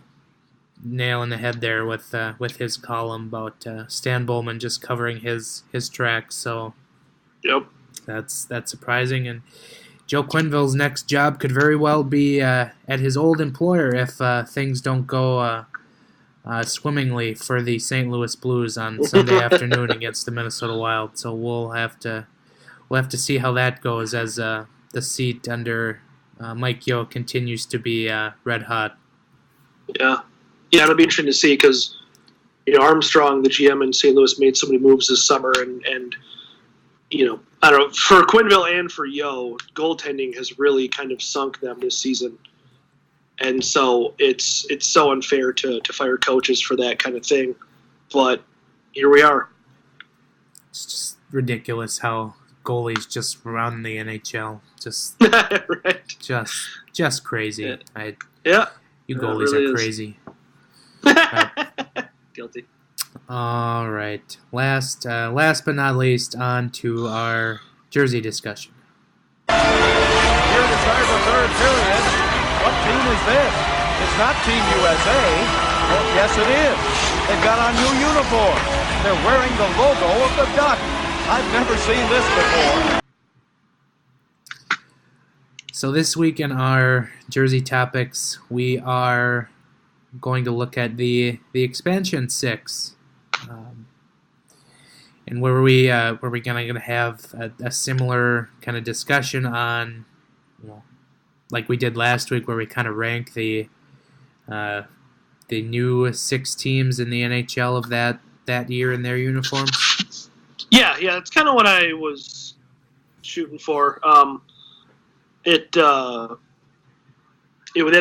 nail in the head there with his column about Stan Bowman just covering his tracks. So yep, that's surprising. And Joe Quenneville's next job could very well be at his old employer if things don't go swimmingly for the St. Louis Blues on Sunday afternoon against the Minnesota Wild. So we'll have to see how that goes as the seat under Mike Yeo continues to be red hot. Yeah, it'll be interesting to see because Armstrong, the GM in St. Louis, made so many moves this summer, and I don't know, for Quenneville and for Yeo, goaltending has really kind of sunk them this season. And so it's so unfair to fire coaches for that kind of thing. But here we are. It's just ridiculous how goalies just run the NHL. Just right. Just crazy. Yeah. You goalies really are crazy. Guilty. All right. Last but not least, on to our jersey discussion. Here to start the third period. What team is this? It's not Team USA. Well, yes, it is. They've got on new uniforms. They're wearing the logo of the Duck. I've never seen this before. So this week in our jersey topics, we are going to look at the expansion 6. And where we gonna have a similar kind of discussion on, like we did last week, where we kind of rank the new 6 teams in the NHL of that year in their uniforms. Yeah, that's kind of what I was shooting for. They had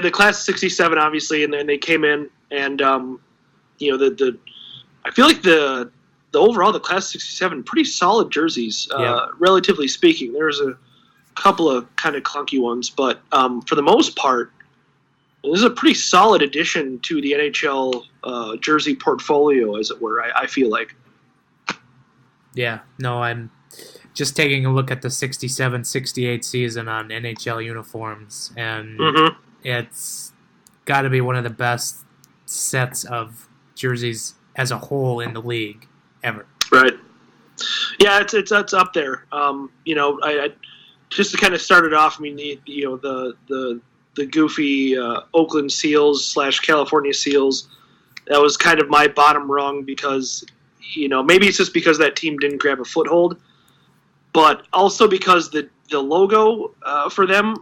the class of '67, obviously, and then they came in, and I feel like the overall the class of '67 pretty solid jerseys, relatively speaking. There's a couple of kind of clunky ones, but for the most part, this is a pretty solid addition to the NHL jersey portfolio, as it were. I feel like. Yeah, no, I'm just taking a look at the 67-68 season on NHL uniforms, and it's got to be one of the best sets of jerseys as a whole in the league ever. Right. Yeah, it's up there. I just to kind of start it off. I mean, the goofy Oakland Seals / California Seals That was kind of my bottom rung because, maybe it's just because that team didn't grab a foothold, but also because the logo for them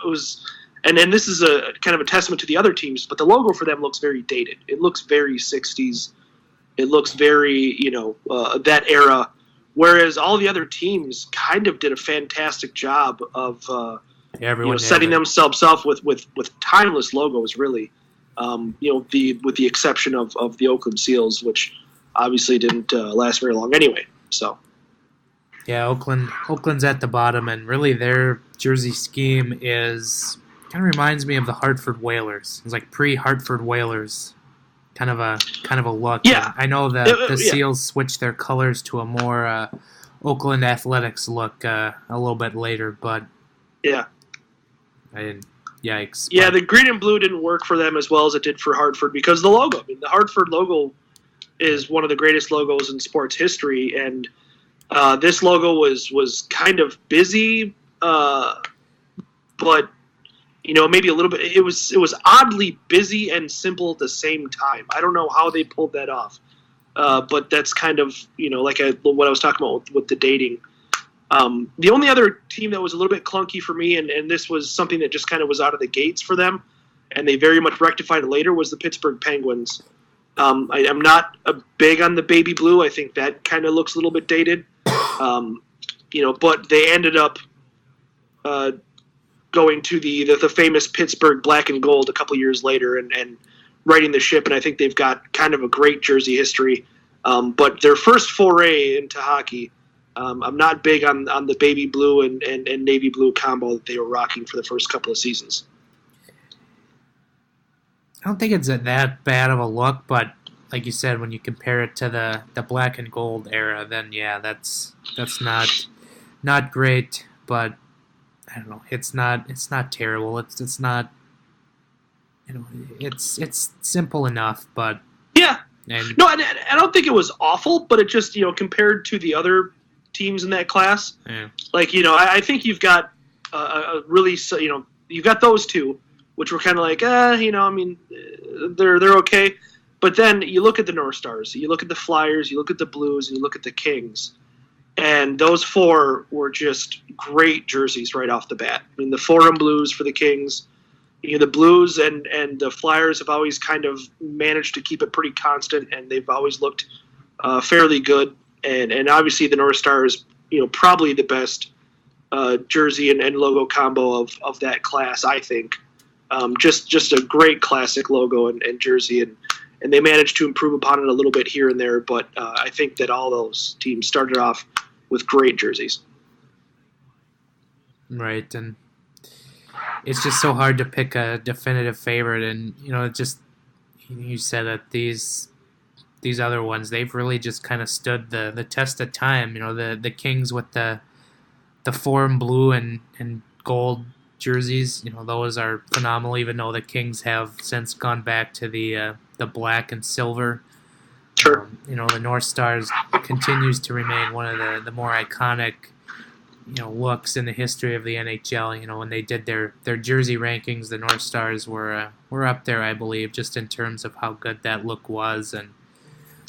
was, and then this is a kind of a testament to the other teams, but the logo for them looks very dated. It looks very 60s. It looks very, that era, whereas all the other teams kind of did a fantastic job of setting themselves up with timeless logos, really. With the exception of the Oakland Seals, which obviously didn't last very long anyway. So, yeah, Oakland's at the bottom, and really their jersey scheme kind of reminds me of the Hartford Whalers. It's like pre-Hartford Whalers kind of a look. Yeah, and I know that the Seals switched their colors to a more Oakland Athletics look a little bit later, but yeah, I didn't. Yikes. Yeah, the green and blue didn't work for them as well as it did for Hartford because of the logo. I mean, the Hartford logo is one of the greatest logos in sports history, and this logo was kind of busy, but maybe a little bit. It was oddly busy and simple at the same time. I don't know how they pulled that off, but that's kind of what I was talking about with the dating. The only other team that was a little bit clunky for me, and this was something that just kind of was out of the gates for them, and they very much rectified it later, was the Pittsburgh Penguins. I'm not big on the baby blue. I think that kind of looks a little bit dated. But they ended up going to the famous Pittsburgh black and gold a couple years later and righting the ship, and I think they've got kind of a great jersey history. But their first foray into hockey, I'm not big on the baby blue and navy blue combo that they were rocking for the first couple of seasons. I don't think it's that bad of a look, but like you said, when you compare it to the black and gold era, then yeah, that's not great, but I don't know, it's not terrible. It's not, it's simple enough, but yeah. No, I don't think it was awful, but it just, compared to the other teams in that class, yeah. I think you've got a really, you've got those two, which were kind of like, they're okay. But then you look at the North Stars, you look at the Flyers, you look at the Blues, and you look at the Kings, and those four were just great jerseys right off the bat. I mean, the Forum Blues for the Kings, the Blues and the Flyers have always kind of managed to keep it pretty constant, and they've always looked fairly good. And obviously the North Stars, probably the best jersey and logo combo of that class, I think. Just a great classic logo and jersey, and they managed to improve upon it a little bit here and there, but I think that all those teams started off with great jerseys. Right, and it's just so hard to pick a definitive favorite, and you said that these other ones, they've really just kind of stood the test of time. The Kings with the Forum blue and gold jerseys, those are phenomenal, even though the Kings have since gone back to the black and silver. Sure. The North Stars continues to remain one of the more iconic looks in the history of the NHL. When they did their jersey rankings, the North Stars were up there, I believe, just in terms of how good that look was. And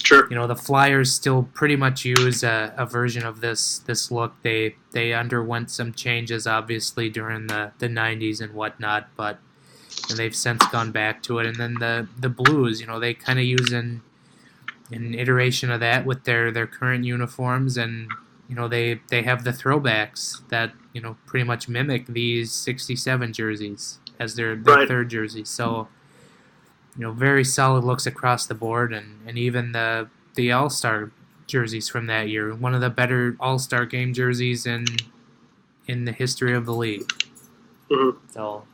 sure, the Flyers still pretty much use a version of this look. They underwent some changes, obviously, during the 90s and whatnot, but they've since gone back to it. And then the Blues, they kind of use an iteration of that with their current uniforms, and they have the throwbacks that pretty much mimic these 67 jerseys as their right. third jersey. So very solid looks across the board, and even the All-Star jerseys from that year, one of the better All-Star game jerseys in the history of the league. Mm-hmm. So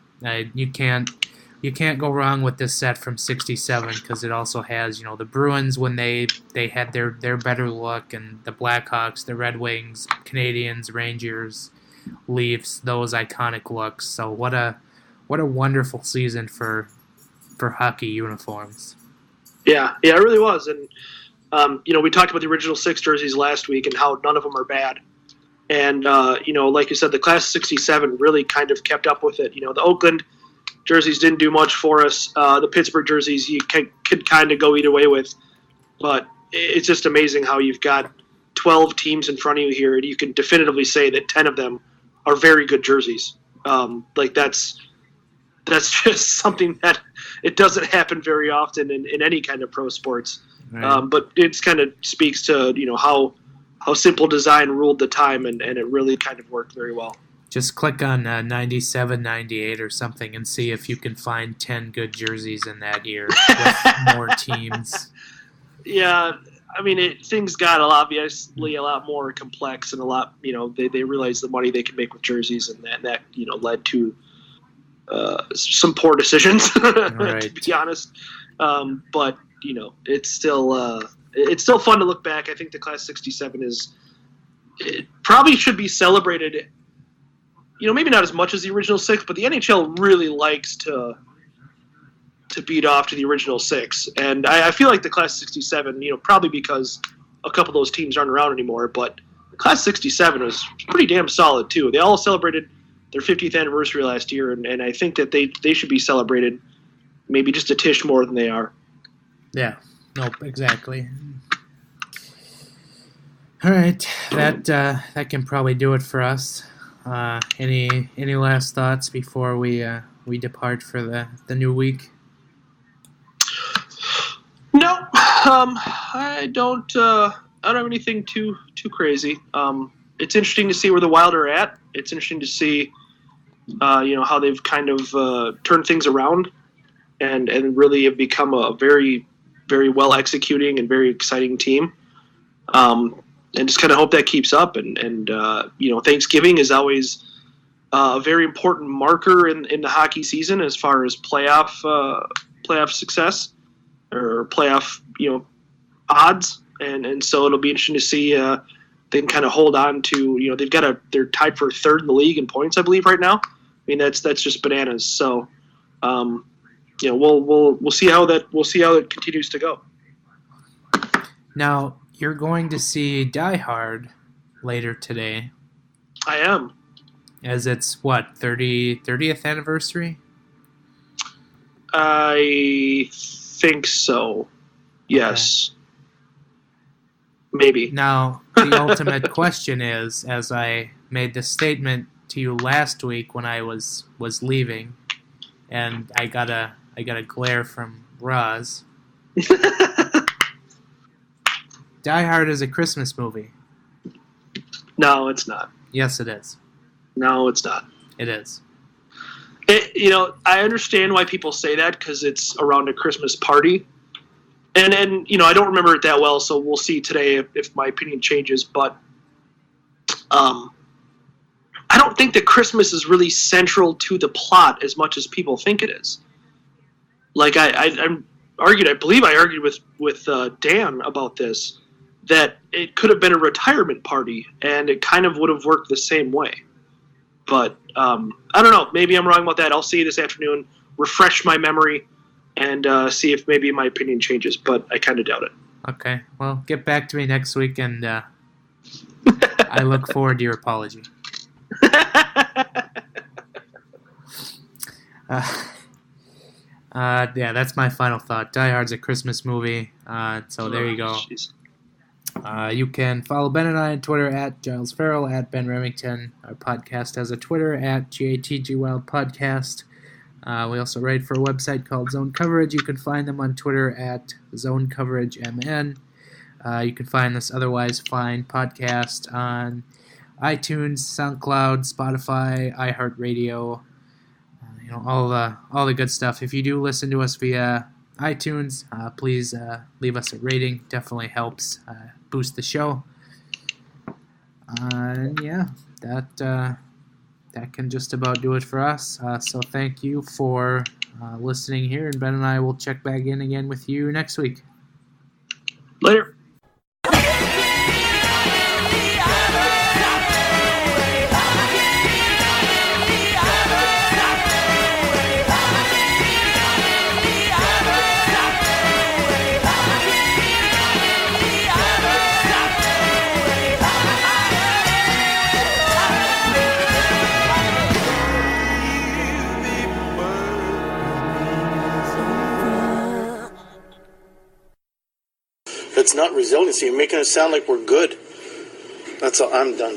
you can't go wrong with this set from 67, because it also has, the Bruins when they had their better look, and the Blackhawks, the Red Wings, Canadians, Rangers, Leafs, those iconic looks. So what a wonderful season for hockey uniforms. Yeah, it really was. And we talked about the original 6 jerseys last week and how none of them are bad. And like you said, the class of 67 really kind of kept up with it. The Oakland jerseys didn't do much for us. The Pittsburgh jerseys you could kind of go either way with, but it's just amazing how you've got 12 teams in front of you here, and you can definitively say that 10 of them are very good jerseys. That's just something that it doesn't happen very often in any kind of pro sports. Right. But it kind of speaks to how simple design ruled the time, and it really kind of worked very well. Just click on 97, 98 or something and see if you can find 10 good jerseys in that year with more teams. Yeah, I mean, things got obviously a lot more complex, and a lot, they realized the money they could make with jerseys, and that led to some poor decisions, Right. to be honest. But it's still fun to look back. I think the Class 67 it probably should be celebrated. Maybe not as much as the original 6, but the NHL really likes to beat off to the original 6. And I feel like the Class 67, probably because a couple of those teams aren't around anymore, but the Class 67 was pretty damn solid, too. They all celebrated their 50th anniversary last year, and I think that they should be celebrated maybe just a tish more than they are. Yeah, nope, exactly. All right, that can probably do it for us. Any last thoughts before we depart for the new week? No, I don't have anything too crazy. It's interesting to see where the Wild are at. It's interesting to see, how they've kind of turned things around, and really have become a very, very well executing and very exciting team. And just kind of hope that keeps up. And Thanksgiving is always a very important marker in the hockey season as far as playoff success or playoff odds. And so it'll be interesting to see they can kind of hold on to they're tied for third in the league in points, I believe, right now. I mean that's just bananas. So we'll see how it continues to go. Now, you're going to see Die Hard later today. I am. As it's, 30th anniversary? I think so. Yes. Okay. Maybe. Now, the ultimate question is, as I made this statement to you last week when I was leaving, and I got a glare from Roz. Die Hard is a Christmas movie. No, it's not. Yes, it is. No, it's not. It is. I understand why people say that because it's around a Christmas party. And I don't remember it that well, so we'll see today if my opinion changes. But I don't think that Christmas is really central to the plot as much as people think it is. Like I believe I argued with Dan about this, that it could have been a retirement party, and it kind of would have worked the same way. But I don't know. Maybe I'm wrong about that. I'll see you this afternoon, refresh my memory, and see if maybe my opinion changes. But I kind of doubt it. Okay. Well, get back to me next week, and I look forward to your apology. Yeah, that's my final thought. Die Hard's a Christmas movie, so there you go. Geez. You can follow Ben and I on Twitter at Giles Farrell, at Ben Remington. Our podcast has a Twitter at GATG Wild Podcast. We also write for a website called Zone Coverage. You can find them on Twitter at Zone Coverage MN. You can find this otherwise fine podcast on iTunes, SoundCloud, Spotify, iHeartRadio. All the good stuff. If you do listen to us via iTunes, please leave us a rating. Definitely helps boost the show. Yeah, that can just about do it for us. So thank you for listening here, and Ben and I will check back in again with you next week. Later. That's not resiliency. You're making it sound like we're good. That's all. I'm done.